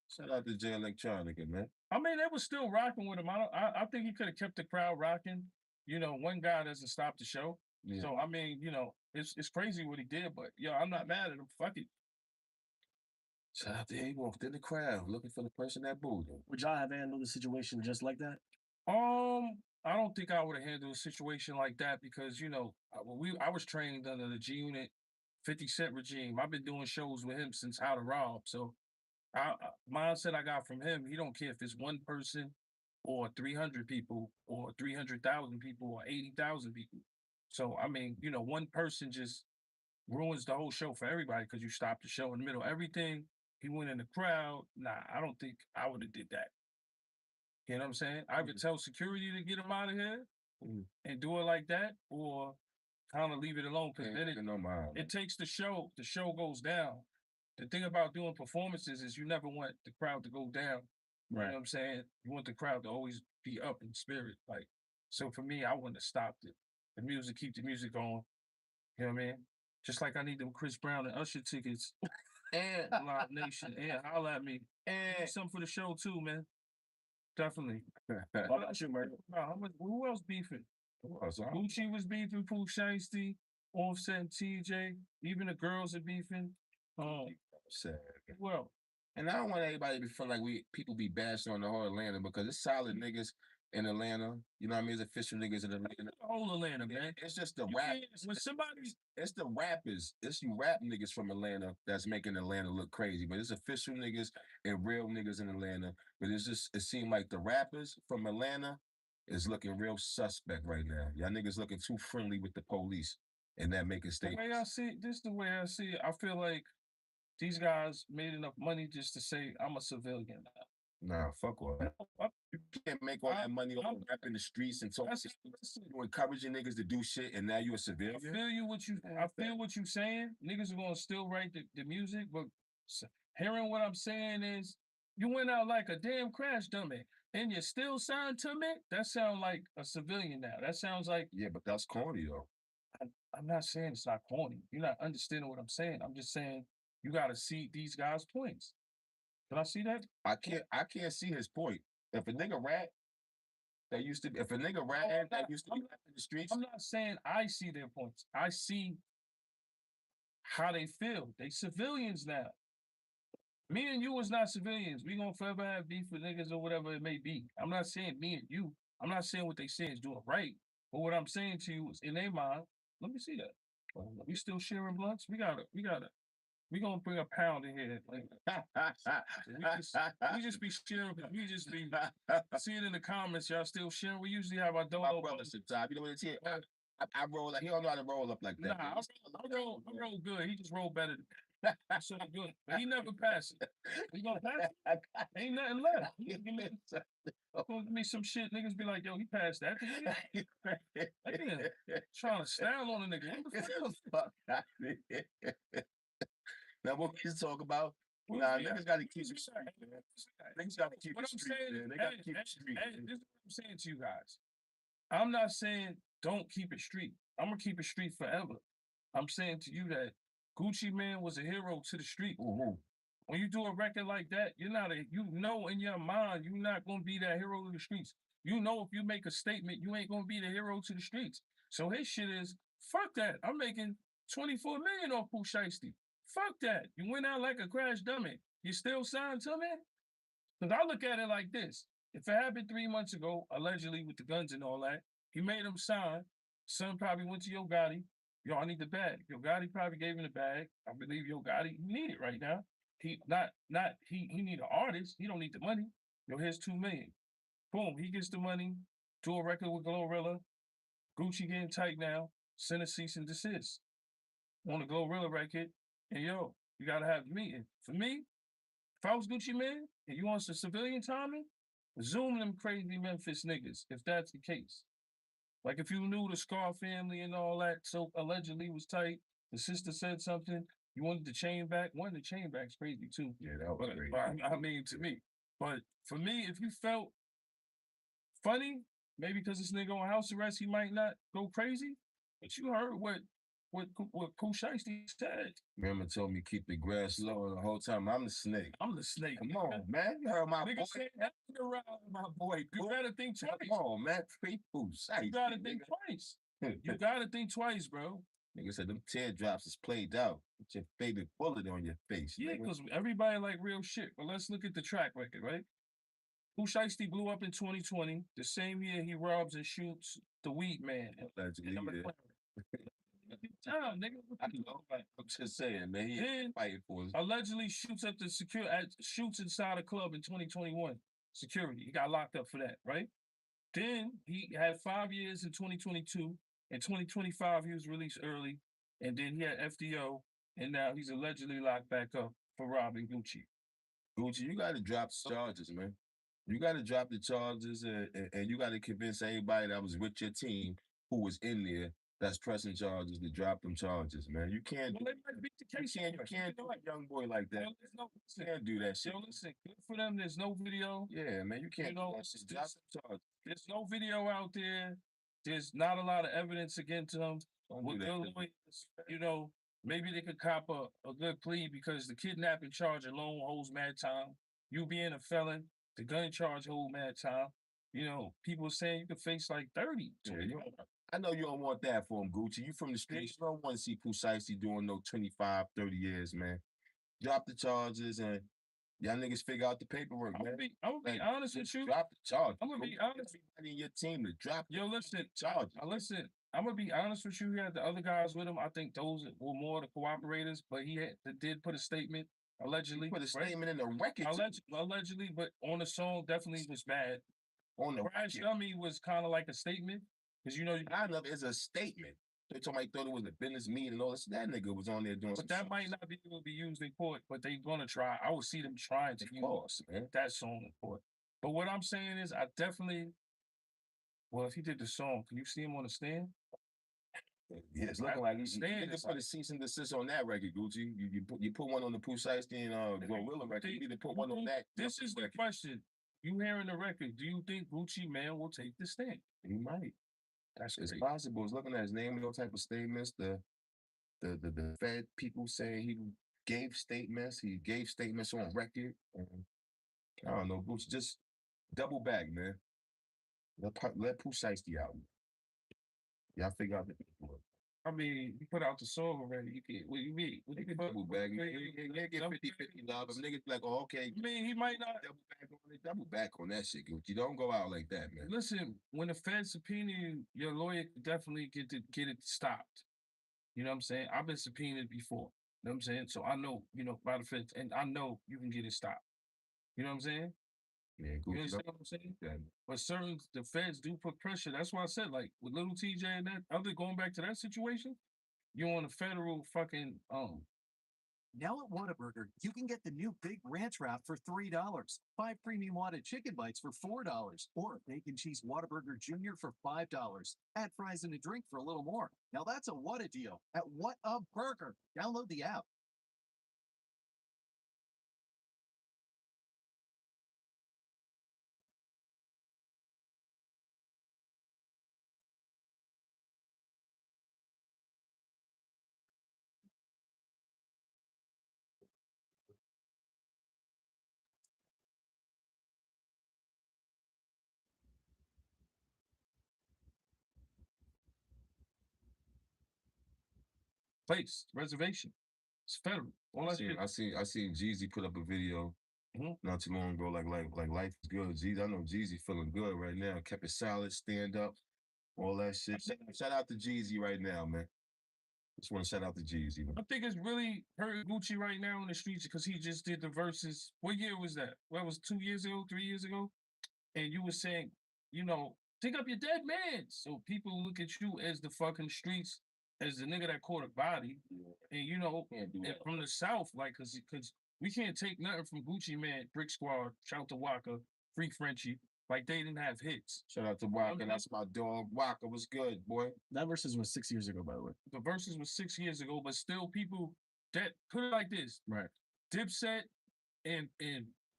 Shout out to Jay Electronica, man. I mean, they were still rocking with him. I think he could have kept the crowd rocking. One guy doesn't stop the show. Yeah. So, I mean, it's crazy what he did, but, I'm not mad at him. Fuck it. Shout out to him. He walked in the crowd looking for the person that booed him. Would y'all have handled the situation just like that? I don't think I would have handled a situation like that because, I was trained under the G Unit 50 Cent regime. I've been doing shows with him since How to Rob. So, mindset I got from him, he don't care if it's one person or 300 people or 300,000 people or 80,000 people. So, I mean, one person just ruins the whole show for everybody because you stop the show in the middle. Everything he went in the crowd. Nah, I don't think I would have did that. You know what I'm saying? I would tell security to get him out of here and do it like that, or kind of leave it alone because then it takes the show. The show goes down. The thing about doing performances is you never want the crowd to go down. You know what I'm saying? You want the crowd to always be up in spirit. Like, so for me, I wouldn't have stopped it. The music, keep the music on. You know what I mean? Just like I need them Chris Brown and Usher tickets and Live Nation and holla at me. And something for the show too, man. Definitely. Who else beefing? Gucci was beefing, Pooh Shiesty, Offset and TJ. Even the girls are beefing. Sad. Well, And I don't want everybody to feel like people be bashing on the whole Atlanta because it's solid niggas in Atlanta. You know what I mean? It's official niggas in Atlanta. the whole Atlanta, man. It's just the You rap. can't- When somebody's It's the rappers. It's you rap niggas from Atlanta that's making Atlanta look crazy. But it's official niggas and real niggas in Atlanta. But it seemed like the rappers from Atlanta is looking real suspect right now. Y'all niggas looking too friendly with the police and that making the way I statements. see it, this is the way I see it. I feel like these guys made enough money just to say I'm a civilian now. Nah, fuck all that. You can't make all that money off rapping the streets and talking, encouraging niggas to do shit, and now you a civilian. I feel what you saying. Niggas are gonna still write the music, but hearing what I'm saying is you went out like a damn crash dummy and you still signed to me. That sounds like a civilian now. That sounds like but that's corny though. I'm not saying it's not corny. You're not understanding what I'm saying. I'm just saying you got to see these guys' points. Can I see that? I can't see his point. If a nigga rap that used to be, if a nigga rap that used to be in the streets, I'm not saying I see their points. I see how they feel. They civilians now. Me and you is not civilians. We gonna forever have beef with niggas or whatever it may be. I'm not saying me and you. I'm not saying what they say is doing right. But what I'm saying to you is in their mind, let me see that. We still sharing blunts? We gonna bring a pound in here. Like, we just be sharing. We just be seeing in the comments. Y'all still sharing. We usually have our dolo brothers sometimes. You know what it's here. I roll like he don't know how to roll up like that. Nah, I roll good. He just roll better. So good, but he never passes. He gonna pass it? Ain't nothing left. Give me some shit. Niggas be like, yo, he passed that. Damn, trying to style on a nigga. What the fuck? Now what we talk about? Nah, niggas got to keep it street, man. Niggas got to keep it street, man. They got to keep it street. This is what I'm saying to you guys. I'm not saying don't keep it street. I'm gonna keep it street forever. I'm saying to you that Gucci Man was a hero to the street. When you do a record like that, you're not you know in your mind you're not gonna be that hero to the streets. You know if you make a statement, you ain't gonna be the hero to the streets. So his shit is fuck that. I'm making 24 million off Pooh Shiesty. Fuck that. You went out like a crash dummy. You still signed to me? Because I look at it like this. If it happened 3 months ago, allegedly with the guns and all that, he made him sign. Son probably went to Yo Gotti. Yo, I need the bag. Yo Gotti probably gave him the bag. I believe Yo Gotti need it right now. He need an artist. He don't need the money. Yo, here's 2 million. Boom, he gets the money. Do a record with Glorilla. Gucci getting tight now. Send a cease and desist on the Glorilla record. And yo, you gotta have the meeting. For me, if I was Gucci Man and you want some civilian timing, zoom them crazy Memphis niggas, if that's the case. Like if you knew the Scar family and all that, so allegedly was tight, the sister said something, you wanted the chain back. Wanting the chain back's crazy too. Yeah, that was crazy. I mean, to me. But for me, if you felt funny, maybe because this nigga on house arrest, he might not go crazy. But you heard what Pooh Shiesty said. Remember told me keep the grass low the whole time. I'm the snake. I'm the snake. Come on, man. You heard my Nigga boy. said that around my boy. You gotta think twice. Come on, man. Free Pooh Shiesty. You gotta think twice. You gotta think twice, bro. Nigga said them teardrops is played out. With your favorite bullet on your face. Yeah, because everybody like real shit. But let's look at the track record, right? Pooh Shiesty blew up in 2020. The same year he robs and shoots the Weed Man. Allegedly, yeah. Time, nigga. I know. I'm just saying, man. He ain't fighting for us. Allegedly shoots up the shoots inside a club in 2021. Security. He got locked up for that, right? Then he had 5 years in 2022. In 2025, he was released early. and then he had FDO, and now he's allegedly locked back up for robbing Gucci. Gucci, you got to drop the charges, man. You got to drop the charges, and you got to convince everybody that was with your team who was in there that's pressing charges to drop them charges, man. You can't. Well, they might beat the case. You can't do a young boy like that. You can't do that shit. Yo, listen, good for them. There's no video. Yeah, man, you can't. You know, do that shit. Drop the charges. there's no video out there. There's not a lot of evidence against him. Don't With do their that. lawyers, you know, maybe they could cop a good plea because the kidnapping charge alone holds mad time. You being a felon, the gun charge hold mad time. You know, people saying you could face like 30. Yeah, I know you don't want that for him, Gucci. You from the streets. You don't want to see Precisely doing no 25, 30 years, man. Drop the charges and y'all niggas figure out the paperwork, I'm man. gonna be honest with you. Drop the charges. I'm gonna be honest. Everybody in your team to drop Yo, listen, charges. listen. I'm gonna be honest with you. He had the other guys with him. I think those were more the cooperators, but did put a statement allegedly. Put a right? statement in the record. Allegedly, but on the song definitely was bad. On the Crash record. Dummy was kind of like a statement because you know. Kind of is a statement. They told me thought it was a business meeting and all this. That nigga was on there doing. But that might not be able to be used in court. But they gonna try. I would see them trying to use that song in court. But what I'm saying is, I definitely. Well, if he did the song, can you see him on the stand? Yeah, it's looking like he's stand. put a cease and desist on that record, Gucci. You put one on the Precisely and Gorilla record. You need to put one on that. This is the question. You hearing the record? Do you think Gucci Man will take the stand? He might. It's possible. It's looking at his name and those type of statements. The Fed people saying he gave statements. He gave statements on record. And, I don't know, Gucci. Just double back, man. Let Precisely out. Y'all figure out the people. I mean, you put out the song already. You can. What do you mean? What do you Double back. You get $50 but niggas be like, oh, okay. I mean, he might not double back on that shit, Gucci. Don't go out like that, man. Listen, when the Fed subpoena you, your lawyer could definitely get it stopped. You know what I'm saying? I've been subpoenaed before. You know what I'm saying? So I know, by the Fed, and I know you can get it stopped. You know what I'm saying? Yeah, Gucci. You understand what I'm saying? Yeah. But the Feds do put pressure. That's why I said, like, with Lil Tjay and that other, going back to that situation, you're on a federal fucking, Now at Whataburger, you can get the new Big Ranch Wrap for $3, 5 premium wadded chicken bites for $4, or bacon cheese Whataburger Junior for $5. Add fries and a drink for a little more. Now that's a what a deal at What a Burger. Download the app. place, reservation. It's federal. All I seen Jeezy put up a video not too long ago, like life is good. Jeezy, I know Jeezy feeling good right now. Kept it solid, stand up, all that shit. Shout out to Jeezy right now, man. Just want to shout out to Jeezy, man. I think it's really hurt Gucci right now in the streets because he just did the verses. What year was that? Well, it was 2 years ago, 3 years ago? And you were saying, dig up your dead man. So people look at you as the fucking streets, as the nigga that caught a body. And, and from the South, like, because we can't take nothing from Gucci Man, Brick Squad, shout to Waka, Free Frenchie. Like, they didn't have hits. Shout out to Waka. That's my dog. Waka was good, boy. That versus was 6 years ago, by the way. The verses was 6 years ago, but still people that put it like this. Right. Dipset and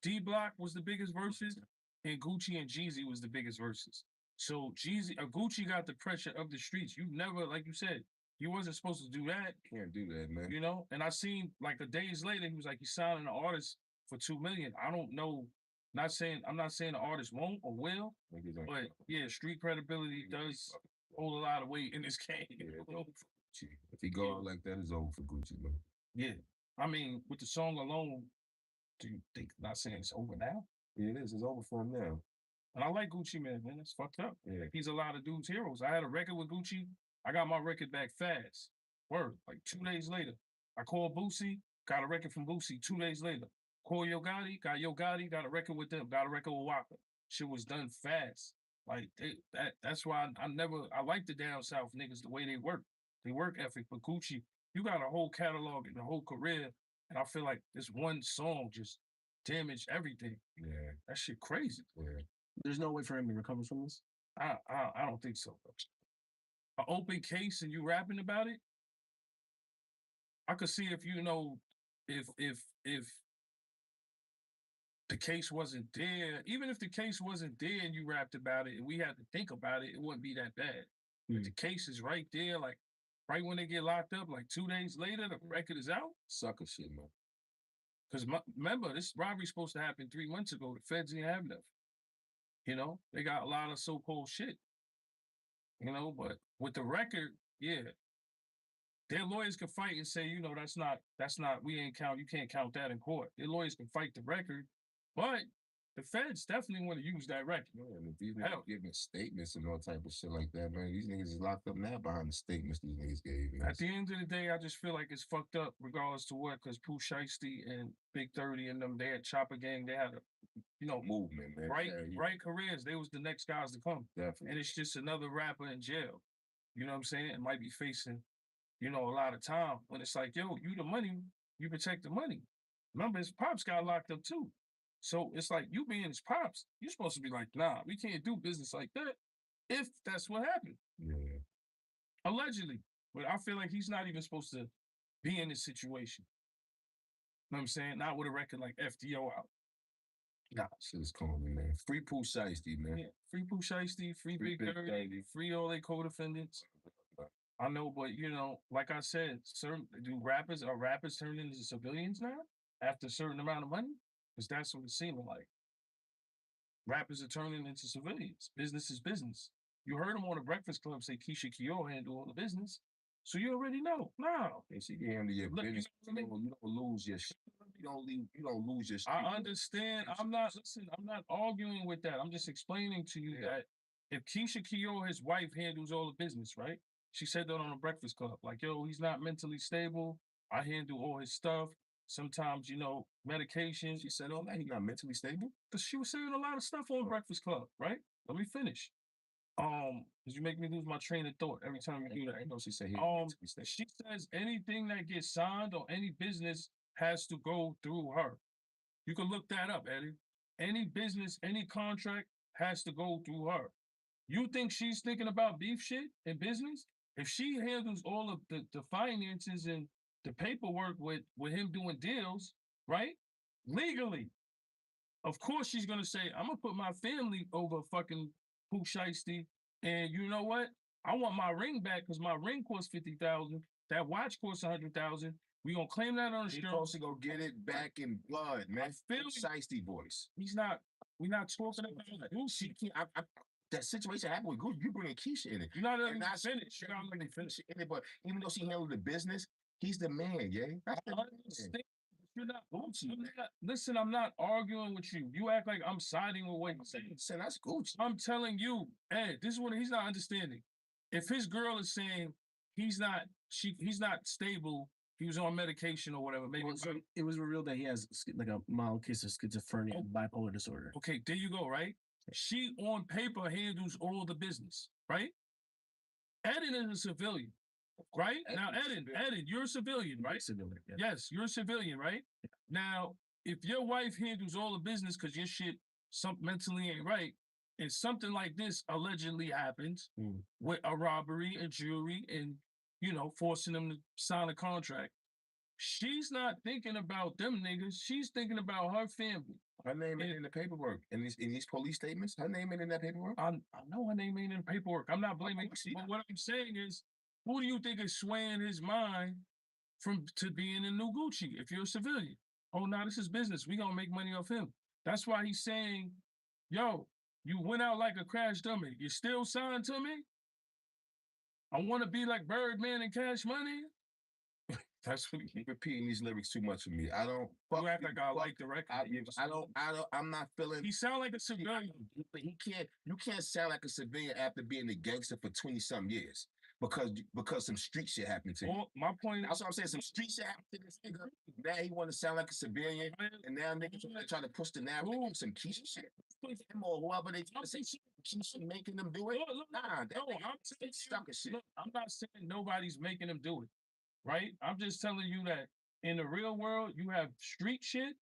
D Block was the biggest verses, and Gucci and Jeezy was the biggest verses. So Gucci got the pressure of the streets. You never, like you said, you wasn't supposed to do that. Can't do that, man. And I seen like a days later, he was like, he's signing an artist for $2 million. I don't know. I'm not saying the artist won't or will, but yeah, street credibility does hold a lot of weight in this game. Yeah, if he go out like that, it's over for Gucci, man. Yeah. I mean, with the song alone, do you think, not saying it's over now? Yeah, it is. It's over for him now. And I like Gucci, man. It's fucked up. Yeah. He's a lot of dudes' heroes. I had a record with Gucci. I got my record back fast. Word. Like 2 days later. I called Boosie, got a record from Boosie 2 days later. Called Yo Gotti, got a record with them, got a record with Waka. Shit was done fast. Like, that's why I like the down south niggas the way they work. They work ethic. But Gucci, you got a whole catalog and a whole career, and I feel like this one song just damaged everything. Yeah. That shit crazy. Yeah. There's no way for him to recover from this. I don't think so. An open case and you rapping about it. I could see if if the case wasn't there, even if the case wasn't there and you rapped about it and we had to think about it, it wouldn't be that bad. But the case is right there, like right when they get locked up, like 2 days later, the record is out. Sucker shit, man. Because remember, this robbery's supposed to happen 3 months ago. The feds didn't have enough. You know, they got a lot of so-called shit. You know, but with the record, yeah, their lawyers can fight and say, you know, that's not, you can't count that in court. Their lawyers can fight the record, but the feds definitely want to use that record. Yeah, and if these niggas giving statements and all type of shit like that, man, these niggas is locked up now behind the statements these niggas gave. Man. At the end of the day, I just feel like it's fucked up regardless to what, because Pooh Shiesty and Big 30 and them, they had Chopper Gang, they had a, you know, movement, man. Right careers. They was the next guys to come. Definitely. And it's just another rapper in jail. You know what I'm saying? It might be facing, you know, a lot of time when it's like, yo, you the money, you protect the money. Remember, his pops got locked up too. So it's like, you being his pops, you're supposed to be like, nah, we can't do business like that if that's what happened. Yeah. Allegedly. But I feel like he's not even supposed to be in this situation. You know what I'm saying? Not with a record like FDO out. Nah, shit is calling, man. Free Pooh Shiesty, man. Yeah. Free Pooh Shiesty, free Big 30, free all their co-defendants. I know, but you know, like I said, are rappers turning into civilians now after a certain amount of money? Because that's what it's seeming like. Rappers are turning into civilians. Business is business. You heard him on the Breakfast Club say Keisha Keough handle all the business. So you already know. No. Hey, she can handle your business. You don't lose your shit. You don't lose your shit. I understand. I'm not arguing with that. I'm just explaining to you that if Keisha Keough, his wife, handles all the business, right? She said that on the Breakfast Club. Like, yo, he's not mentally stable. I handle all his stuff. Sometimes, you know, medication. She said all that. He's not mentally stable? Because she was saying a lot of stuff on Breakfast Club, right? Let me finish. Because you make me lose my train of thought every time you do that. I know she said she says anything that gets signed or any business has to go through her. You can look that up, Eddie. Any business, any contract has to go through her. You think she's thinking about beef shit in business? If she handles all of the finances and the paperwork with him doing deals, right? Legally. Of course she's gonna say, I'm gonna put my family over fucking Pooh Shiesty. And you know what? I want my ring back because my ring costs $50,000. That watch costs $100,000. We gonna claim that on the street. He's supposed to go get it back in blood, man. Pooh Shiesty voice. We're not talking about Gucci. That situation happened with Gucci. You bringing Keisha in it. You're not letting me finish. You're not letting me finish. But even though she handled the business, he's the man, yeah. I understand. You're not Gucci. Listen, I'm not arguing with you. You act like I'm siding with what you're saying. Saying that's Gucci. I'm telling you, Ed, this is what he's not understanding. If his girl is saying he's not stable, he was on medication or whatever. Maybe so it was revealed that he has like a mild case of schizophrenia and bipolar disorder. Okay, there you go, right? She on paper handles all the business, right? Eden is a civilian, right? Now, Eden, you're a civilian, right? Civilian, yeah. Yes, you're a civilian, right? Yeah. Now, if your wife handles all the business because your shit mentally ain't right, and something like this allegedly happens with a robbery, a jury, and, you know, forcing them to sign a contract, she's not thinking about them niggas. She's thinking about her family. Her name ain't in the paperwork. In these police statements, her name ain't in that paperwork? I know her name ain't in the paperwork. I'm not blaming her. But what I'm saying is, who do you think is swaying his mind to being in new Gucci if you're a civilian? Oh, now this is business. We gonna make money off him. That's why he's saying, yo, you went out like a crash dummy. You still signed to me? I want to be like Birdman and Cash Money. That's what he's repeating these lyrics too much for me. I don't. You act like I like the record. I'm not feeling. He sound like a civilian. But he can't. You can't sound like a civilian after being a gangster for 20-some years because some street shit happened to him. Well, my point. That's what I'm saying. Some street shit happened to this nigga. Now he want to sound like a civilian, and now niggas trying to push the narrative. Some Keisha shit. put him or whoever they say she's making them do it. Nah, that No, nigga I'm saying stuck as shit. Look, I'm not saying nobody's making them do it, right? I'm just telling you that in the real world, you have street shit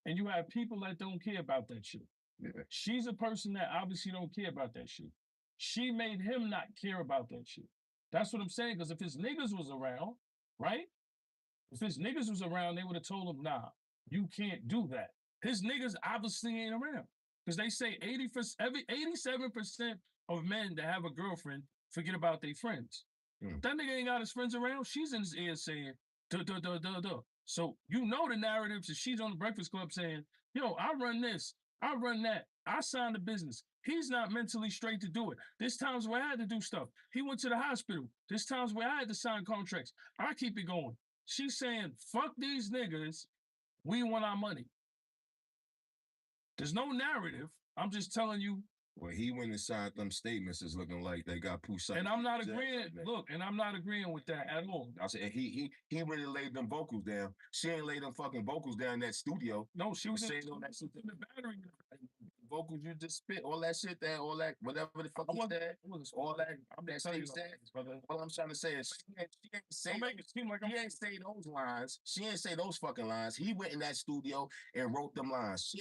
and you have people that don't care about that shit. Yeah. She's a person that obviously don't care about that shit. She made him not care about that shit. That's what I'm saying. Because if his niggas was around, right? If his niggas was around, they would have told him, nah, you can't do that. His niggas obviously ain't around. Because they say 87% of men that have a girlfriend forget about their friends. That nigga ain't got his friends around. She's in his ear saying, duh, duh, duh, duh, duh. So you know the narratives that she's on the Breakfast Club saying, yo, I run this, I run that, I signed the business. He's not mentally straight to do it. There's times where I had to do stuff. He went to the hospital. There's times where I had to sign contracts. I keep it going. She's saying, fuck these niggas. We want our money. There's no narrative. I'm just telling you. Well, he went inside them statements is looking like they got Pusha. And I'm not agreeing. Look, and I'm not agreeing with that at all. I said he really laid them vocals down. She ain't laid them fucking vocals down in that studio. No, she was saying all that shit. The battery vocals you just spit, all that shit there, all that whatever the fuck you said, all that. I'm that same said. What I'm trying to say is she ain't say he ain't say those lines. She ain't say those fucking lines. He went in that studio and wrote them lines. She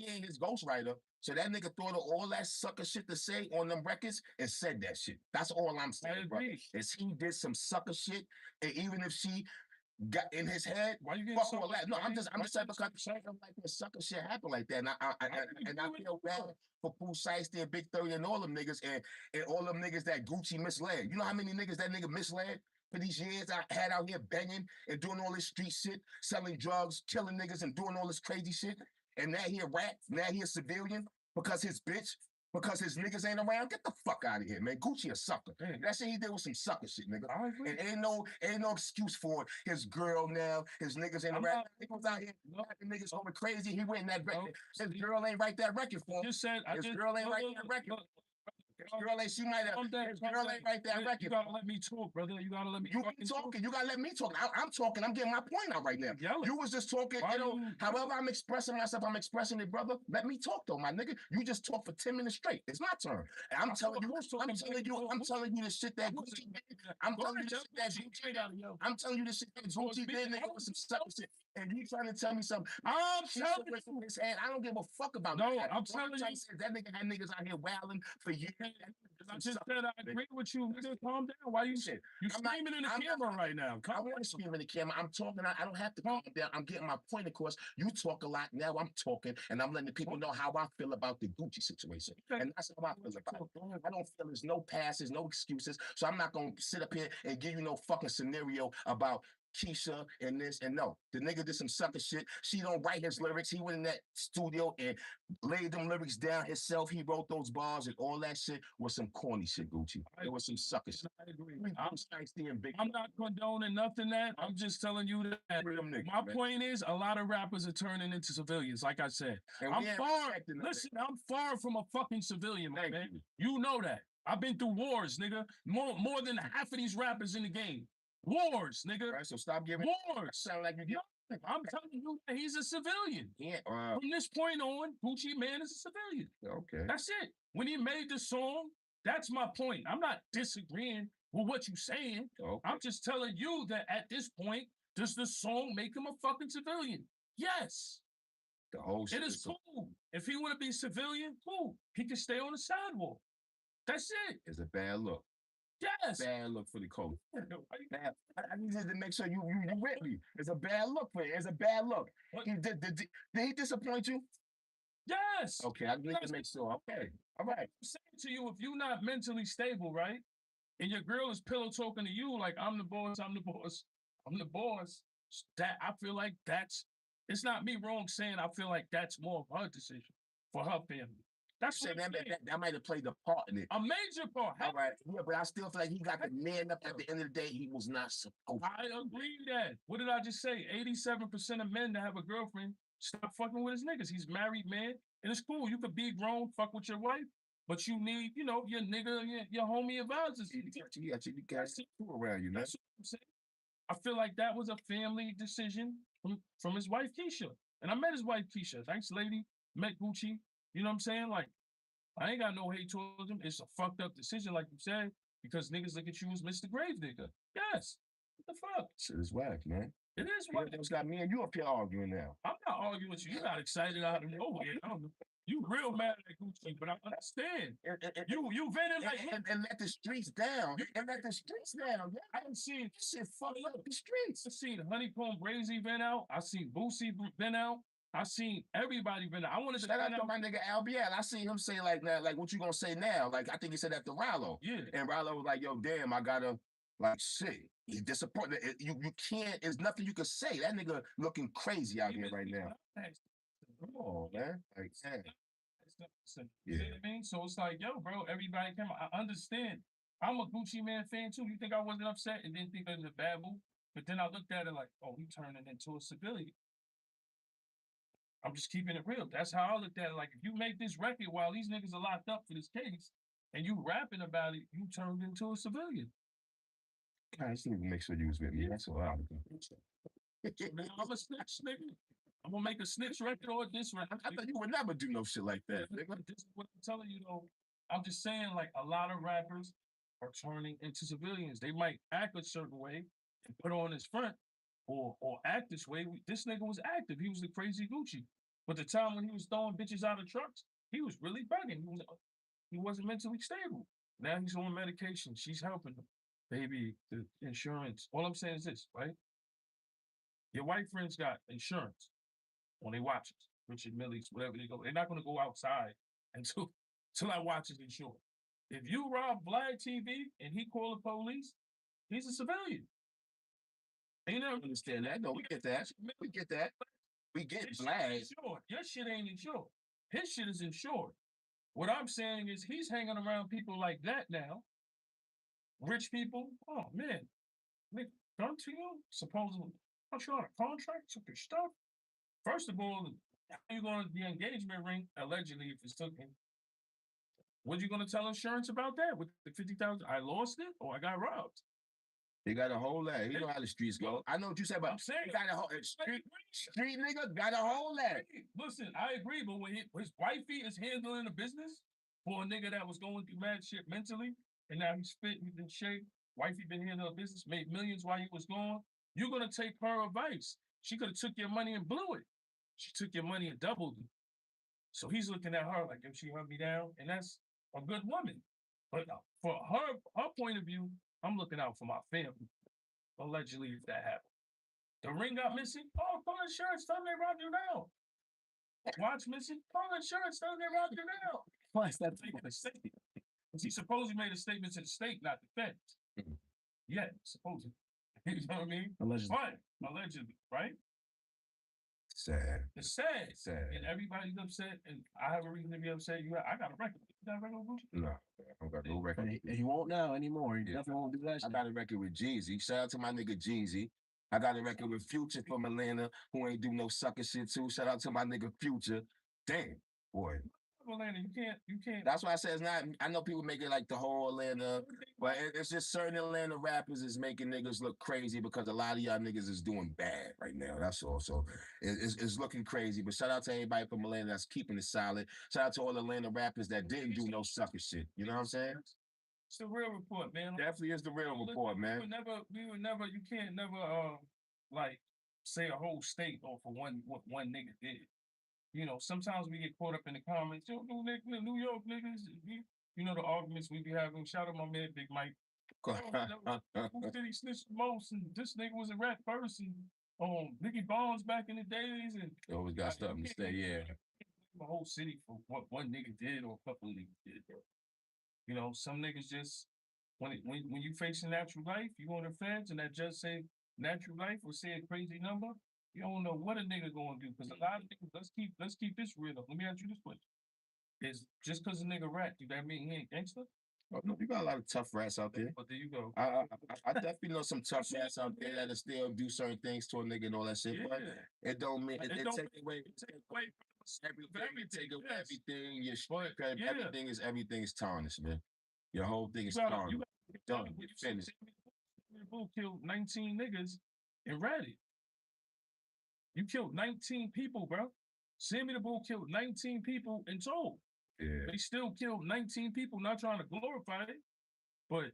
ain't his ghostwriter. So that nigga thought of all that sucker shit to say on them records and said that shit. That's all I'm saying, bro. Is he did some sucker shit, and even if she got in his head, why you fuck all that? No, I'm just saying because like that sucker shit happen like that, and I feel bad for Pooh Shiesty and Big 30 and all them niggas and all them niggas that Gucci misled. You know how many niggas that nigga misled? For these years I had out here banging and doing all this street shit, selling drugs, killing niggas and doing all this crazy shit. And now he a rat, now he a civilian because his niggas ain't around. Get the fuck out of here, man. Gucci a sucker. That shit he did was some sucker shit, nigga. And ain't no excuse for it. His girl now, his niggas ain't around. He was out here acting niggas over crazy. He went in that record. His girl ain't write that record for him. His girl ain't write that record. Girl ain't, she might have, girl ain't write that record. You gotta let me talk, brother. You gotta let me talk. You gotta let me talk. I'm talking. I'm getting my point out right now. You was just talking, however I'm expressing myself, I'm expressing it, brother. Let me talk though, my nigga. You just talk for 10 minutes straight. It's my turn. And I'm telling you the shit that Gucci did. I'm telling you the shit that Gucci did. I'm telling you the shit that Gucci did, nigga, with some stuff shit. And you trying to tell me something. I'm telling you his head. I don't give a fuck about that. No, I'm telling you. That nigga had niggas out here wilding for years. I just said I agree with you. Nigga, calm down. Why you screaming in the camera right now? I want to scream in the camera. I'm talking. I don't have to calm down. I'm getting my point across. You talk a lot now. I'm talking, and I'm letting the people know how I feel about the Gucci situation. And that's how I feel about it. I don't feel there's no passes, no excuses. So I'm not gonna sit up here and give you no fucking scenario about Keisha and this and no. The nigga did some sucker shit. She don't write his lyrics. He went in that studio and laid them lyrics down himself. He wrote those bars and all that shit was some corny shit, Gucci. It was some sucker shit. I agree. I'm not condoning nothing that. I'm just telling you that my point is a lot of rappers are turning into civilians, like I said. I'm far from a fucking civilian, man. You know that. I've been through wars, nigga. More than half of these rappers in the game. Wars, nigga. Right, so stop giving wars. Sound like you get. I'm telling you that he's a civilian. Yeah. From this point on, Gucci Man is a civilian. Okay. That's it. When he made the song, that's my point. I'm not disagreeing with what you're saying. Okay. I'm just telling you that at this point, does the song make him a fucking civilian? Yes. The whole shit. It is cool. If he want to be civilian, cool. He can stay on the sidewalk. That's it. It's a bad look. Yes. Bad look for the coach. I needed to make sure you with me. It's a bad look for you. It's a bad look. Did he disappoint you? Yes. Okay, I need to make sure. Okay. All right. I'm saying to you, if you're not mentally stable, right, and your girl is pillow talking to you like I'm the boss, that I feel like it's not me wrong saying I feel like that's more of her decision for her family. That's what that might have played a part in it. A major part. All right. Yeah, but I still feel like he got the man up at the end of the day. He was not supposed to. I agree with that. What did I just say? 87% of men that have a girlfriend stop fucking with his niggas. He's married, man. And it's cool. You could be grown, fuck with your wife, but you need, your nigga, your homie advisors. You guys around you, man. That's what I'm saying. I feel like that was a family decision from his wife, Keisha. And I met his wife, Keisha. Thanks, lady. Met Gucci. You know what I'm saying? Like, I ain't got no hate towards him. It's a fucked up decision, like you said, because niggas look at you as Mr. Gravedigger. Yes. What the fuck? Shit is whack, man. It is Yeah, what that's got me and you up here arguing now. I'm not arguing with you. You got excited out of nowhere. I don't know. You real mad at Gucci, but I understand. You vented like And let the streets down. And let the streets down. I done seen Shit fucked up the streets. I seen Honeycomb Brazy vent out. I seen Boosie vent out. I seen everybody vent out. I wanted to Shout out vent to out. my nigga LBL. I seen him say like that, like what you gonna say now? Like I think he said that to Rollo. Yeah. And Rollo was like, yo, damn, I gotta like shit. He's disappointed. You can't, there's nothing you can say. That nigga looking crazy out here right now. Come on, man. Like, man. You know what I mean? So it's like, yo, bro, everybody come. I understand. I'm a Gucci Man fan too. You think I wasn't upset and didn't think it was a bad move? But then I looked at it like, oh, he turning into a civilian. I'm just keeping it real. That's how I looked at it. Like, if you make this record while these niggas are locked up for this case, and you rapping about it, you turned into a civilian. I just need to make sure you was with me. That's all I was Now I'm a snitch, nigga. I'm gonna make a snitch record or this record. I thought you would never do no shit like that. This is what I'm telling you, though. I'm just saying, like, a lot of rappers are turning into civilians. They might act a certain way and put on his front or act this way. This nigga was active. He was the crazy Gucci. But the time when he was throwing bitches out of trucks, he was really bugging. He wasn't mentally stable. Now he's on medication. She's helping him. Baby, the insurance. All I'm saying is this, right? Your white friends got insurance on their watches, Richard Millie's, whatever they go. They're not going to go outside until that watch is insured. If you rob Vlad TV and he call the police, he's a civilian. You know, understand that. No, we get that. We get that. We get Vlad. Your shit ain't insured. His shit is insured. What I'm saying is he's hanging around people like that now. Rich people. Oh man, they done to you supposedly. Put you on a contract, took your stuff. First of all, how you going to the engagement ring allegedly if it's taken? What you going to tell insurance about that with the 50,000? I lost it or I got robbed. He got a whole lot. He know how the streets go. I know what you said, but I'm saying he got a whole street nigga got a whole lot. Listen, I agree, but when his wifey is handling the business for a nigga that was going through mad shit mentally, and now he's fit, he's in shape, wifey been handling the business, made millions while he was gone, you're gonna take her advice. She could have took your money and blew it. She took your money and doubled it. So he's looking at her like, if she hung me down, and that's a good woman. But for her point of view, I'm looking out for my family. Allegedly, if that happened. The ring got missing. Oh, call insurance. Tell them they robbed you now. Watch missing. Call insurance. Tell them they robbed you now. Why is that? He supposedly made a statement to the state, not the feds. Yeah, supposedly. You know what I mean? Allegedly. Fine. Allegedly, right? Sad. It's sad. Sad. And everybody's upset, and I have a reason to be upset. I got a record. You got a record with Gucci? No, I don't got no record. And he won't now anymore. He definitely won't do that I shit. got a record with Jeezy. Shout out to my nigga Jeezy. I got a record with Future from Atlanta, who ain't do no sucker shit too. Shout out to my nigga Future. Damn, boy. Atlanta, you can't. That's why I say it's not. I know people make it like the whole Atlanta, but it's just certain Atlanta rappers is making niggas look crazy because a lot of y'all niggas is doing bad right now. That's all. So it's looking crazy. But shout out to everybody from Atlanta that's keeping it solid. Shout out to all the Atlanta rappers that didn't do no sucker shit. You know what I'm saying? It's the real report, man. Definitely is the real report, man. We would never. You can't never like say a whole state or for what one nigga did. You know, sometimes we get caught up in the comments. Yo, New York niggas, you know the arguments we be having. Shout out my man Big Mike. Who did he snitch the most? And this nigga was a rat first. And Biggie Bonds back in the days. And You always got something to say, yeah. The whole city for what one nigga did or a couple of niggas did, bro. You know, some niggas just when you facing natural life, you go on the feds and that judge say natural life or say a crazy number. You don't know what a nigga gonna do because a lot of niggas. Let's keep this real. Let me ask you this question: is just because a nigga rat, do that mean he ain't gangster? Oh, no, you got a lot of tough rats out there. But there you go. I definitely know some tough rats out there that'll still do certain things to a nigga and all that shit. But it don't mean it don't take away everything. Everything. Your strength, everything is tarnished, man. Your whole thing is tarnished. Done. Finished. Bull killed 19 niggas and ratted. You killed 19 people, bro. Sammy the Bull killed 19 people in total. Yeah. They still killed 19 people, not trying to glorify it, but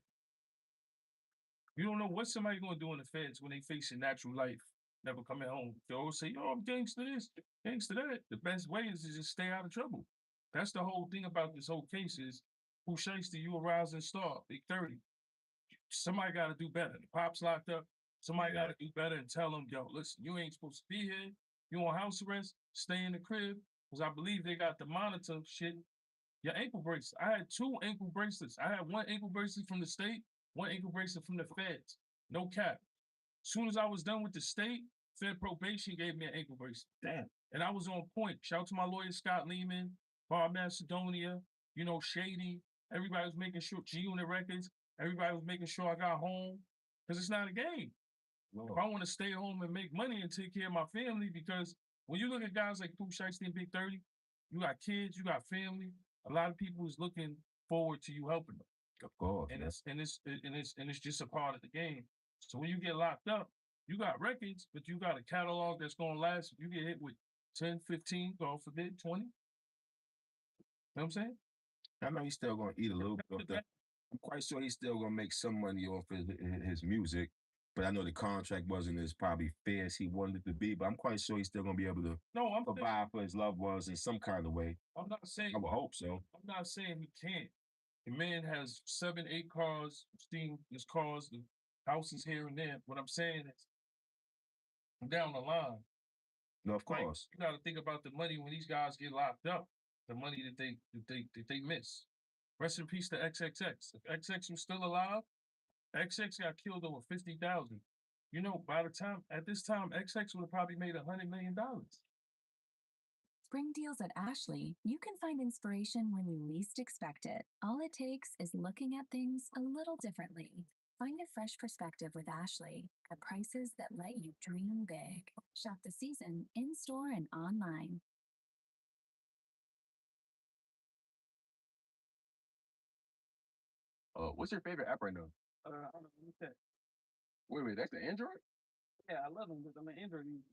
you don't know what somebody gonna do in the feds when they facing natural life, never coming home. They always say, "Oh, I'm gangster this, gangster that." The best way is to just stay out of trouble. That's the whole thing about this whole case is who shiesty you a rising star, big 30. Somebody got to do better. The pop's locked up. Somebody got to do better and tell them, yo, listen, you ain't supposed to be here. You on house arrest, stay in the crib. Because I believe they got the monitor shit. Your ankle bracelet. I had 2 ankle bracelets. I had 1 ankle bracelet from the state, 1 ankle bracelet from the feds. No cap. Soon as I was done with the state, Fed probation gave me an ankle bracelet. Damn. And I was on point. Shout out to my lawyer, Scott Lehman, Bar Macedonia, you know, Shady. Everybody was making sure, G-Unit Records, everybody was making sure I got home. Because it's not a game. No. If I want to stay home and make money and take care of my family, because when you look at guys like Pooh Shiesty and Big 30, you got kids, you got family. A lot of people is looking forward to you helping them. Of course. And it's just a part of the game. So when you get locked up, you got records, but you got a catalog that's gonna last. You get hit with 10, 15, God forbid, 20. You know what I'm saying? I know he's still gonna eat a little bit of that. I'm quite sure he's still gonna make some money off his music, but I know the contract wasn't as probably fair as he wanted it to be. But I'm quite sure he's still gonna be able to provide for his loved ones in some kind of way. I'm not saying I would hope so. I'm not saying he can't. The man has 7, 8 cars, steam his cars, the houses here and there. What I'm saying is down the line. No, of Like, course. you gotta think about the money when these guys get locked up, the money that they miss. Rest in peace to XXX. If XX was still alive, XX got killed over 50,000. You know, at this time, XX would have probably made $100 million. Spring deals at Ashley, you can find inspiration when you least expect it. All it takes is looking at things a little differently. Find a fresh perspective with Ashley at prices that let you dream big. Shop the season in-store and online. What's your favorite app right now? I don't know, what's that? Wait, that's the Android? Yeah, I love them because I'm an Android user.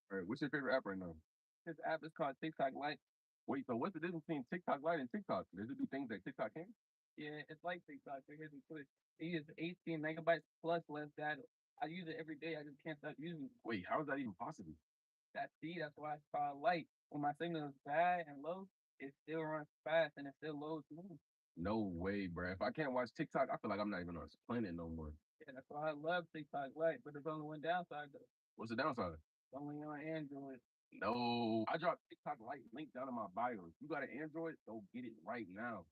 All right, what's your favorite app right now? This app is called TikTok Lite. Wait, so what's the difference between TikTok Lite and TikTok? Does it do things that TikTok can't? Yeah, it's like TikTok. Here's the twist. It uses 18 megabytes plus less data. I use it every day. I just can't stop using it. Wait, how is that even possible? That's why it's called light. When my signal is bad and low, it still runs fast and it still loads smooth. No way, bro. If I can't watch TikTok, I feel like I'm not even on this planet no more. Yeah, that's why I love TikTok Lite, but there's only one downside though. What's the downside? It's only on Android. No, I dropped TikTok Lite link down in my bio. If you got an Android, go get it right now.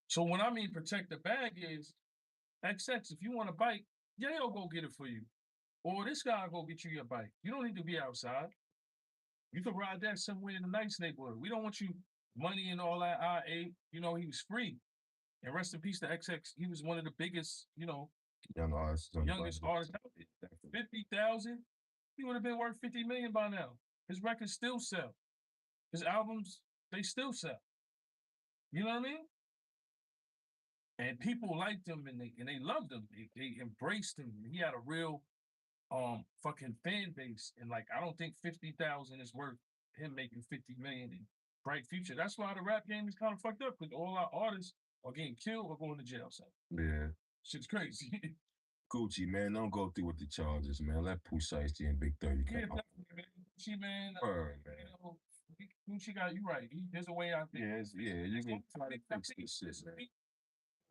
So when I mean protect the bag is XX, if you want a bike, yeah, he'll go get it for you. Or this guy will go get you your bike. You don't need to be outside. You can ride that somewhere in a nice neighborhood. We don't want you money and all that. I8, you know, he was free. And rest in peace to XX. He was one of the biggest, you know, youngest artists out there. 50,000, he would have been worth 50 million by now. His records still sell. His albums, they still sell. You know what I mean? And people liked him and they loved him. They embraced him. He had a real fucking fan base. And like I don't think 50,000 is worth him making 50 million in bright future. That's why the rap game is kind of fucked up, because all our artists are getting killed or going to jail. So Yeah. shit's crazy. Gucci, man, don't go through with the charges, man. Let Pooh Shiesty and Big 30 come Yeah, out. Gucci, man. Word, man. You know, Gucci got you right. There's a way out there. Yeah, you can try to fix this shit, man.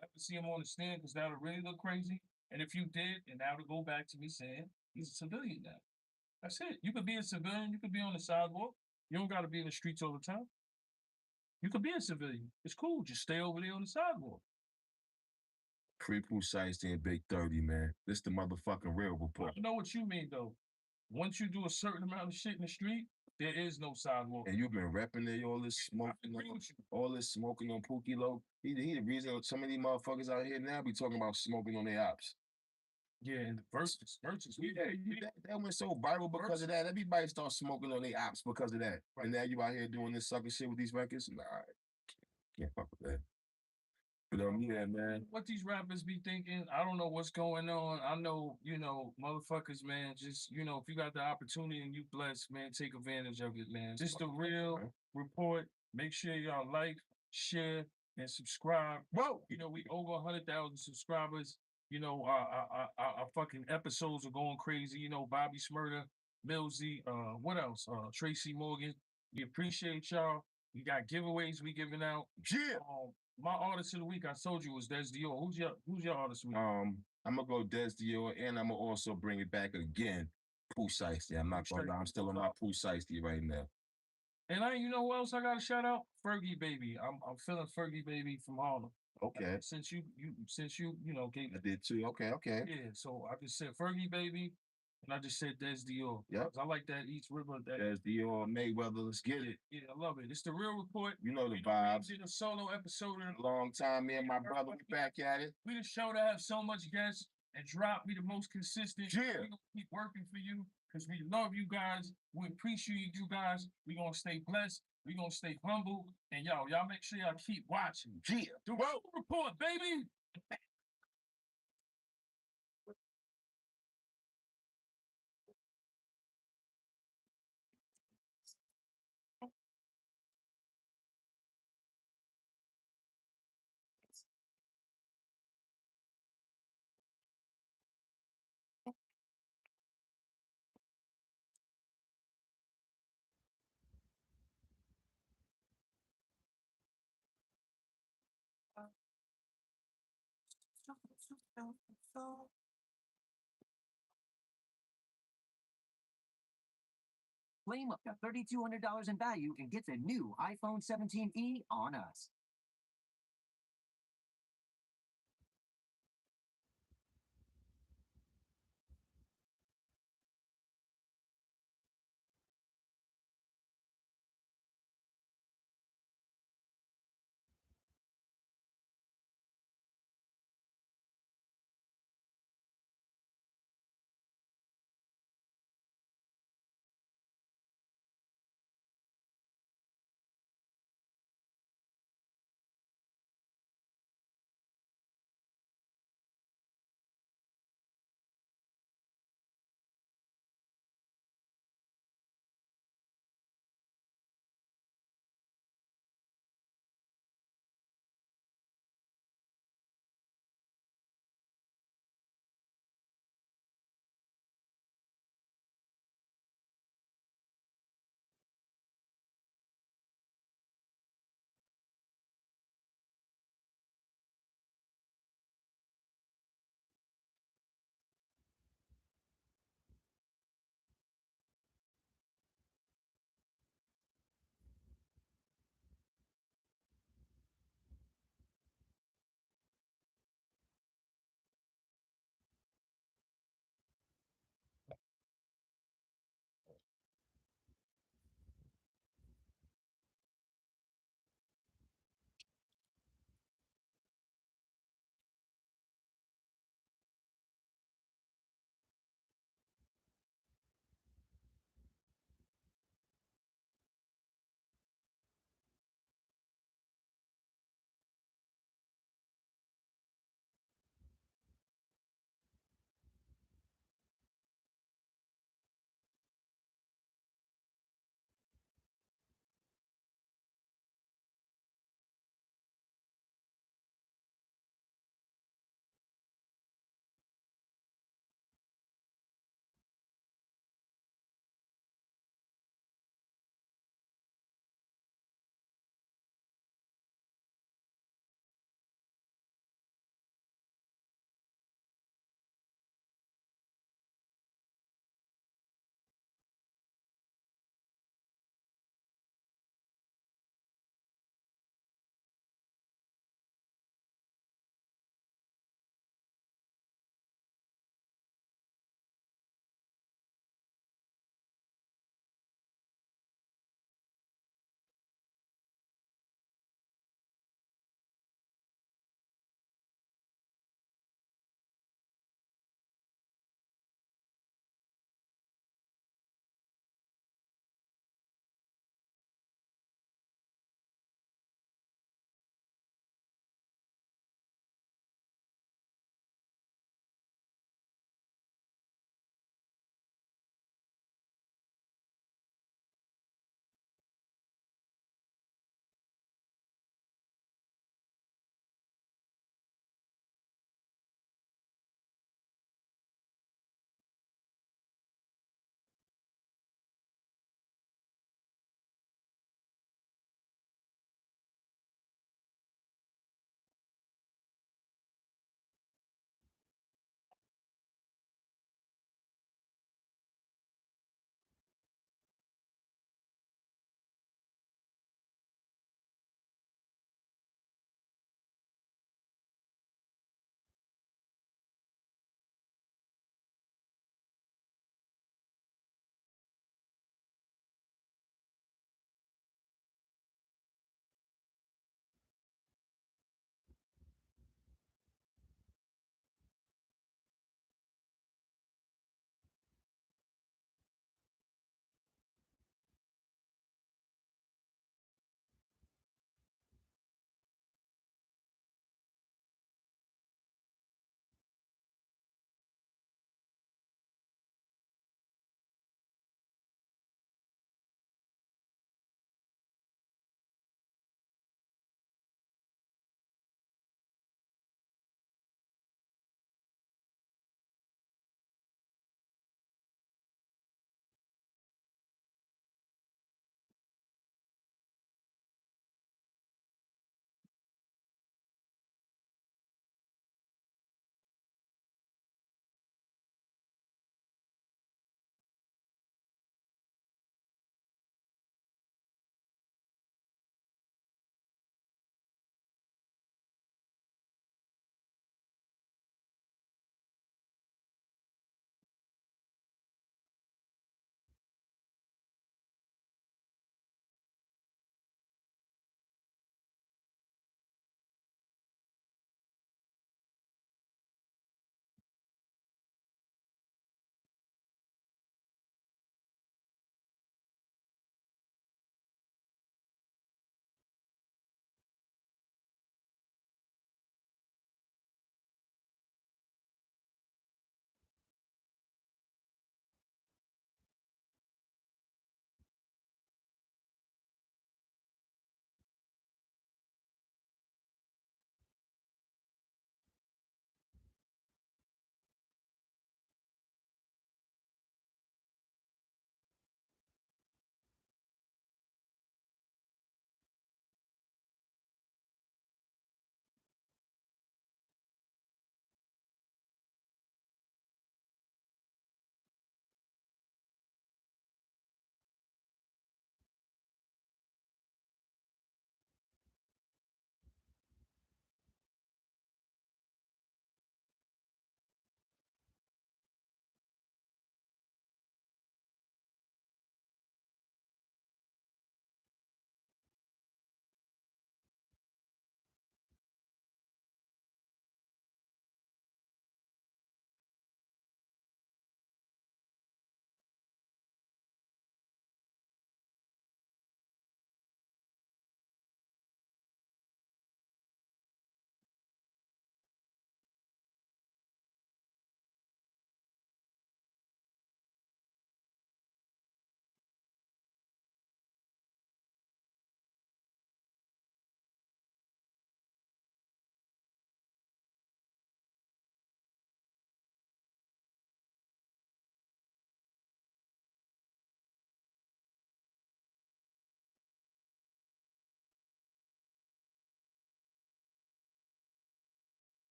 I have to see him on the stand because that'll really look crazy. And if you did, and that would go back to me saying he's a civilian now. That's it. You could be a civilian. You could be on the sidewalk. You don't got to be in the streets all the time. You could be a civilian. It's cool. Just stay over there on the sidewalk. Free Pooh Shiesty and Big 30, man. This the motherfucking real report. I know what you mean, though. Once you do a certain amount of shit in the street, there is no sidewalk. And you've been repping it, all this smoking, all this smoking on Pookie Low. He the reason some of these motherfuckers out here now be talking about smoking on their ops. Yeah, and the verses. Yeah, that went so viral because of that. Everybody starts smoking on their ops because of that. Right. And now you out here doing this sucker shit with these records? Nah, can't fuck with that. Yeah, man. What these rappers be thinking, I don't know what's going on. I know, motherfuckers, man, just, if you got the opportunity and you blessed, man, take advantage of it, man. Just the real report. Make sure y'all like, share, and subscribe. Whoa! We over 100,000 subscribers. Our fucking episodes are going crazy. Bobby Smurda, Millsy, what else? Tracy Morgan. We appreciate y'all. We got giveaways we giving out. Yeah. My artist of the week, I told you, was Des Dior. Who's your artist of the week? I'm gonna go Des Dior, and I'm gonna also bring it back again. Pooh Shiesty. I'm not gonna lie, I'm still on my Pooh Shiesty right now. And you know who else I got to shout out? Fergie Baby. I'm feeling Fergie Baby from Harlem. Okay. Since you gave I did too. Okay. yeah. So I just said Fergie Baby, and I just said Des Dior. Yep. I like that East River. That Des Dior, Mayweather. Let's get it. Yeah, I love it. It's the real report. You know the vibes. We did a solo episode. Long time, me and my brother, we back at it. We the show to have so much guests and drop be the most consistent. Yeah. We're gonna keep working for you because we love you guys. We appreciate you guys. We're gonna stay blessed. We're gonna stay humble. And y'all make sure y'all keep watching. Yeah. The real report, baby. Claim up to $3,200 in value and gets a new iPhone 17e on us.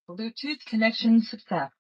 Bluetooth connection success.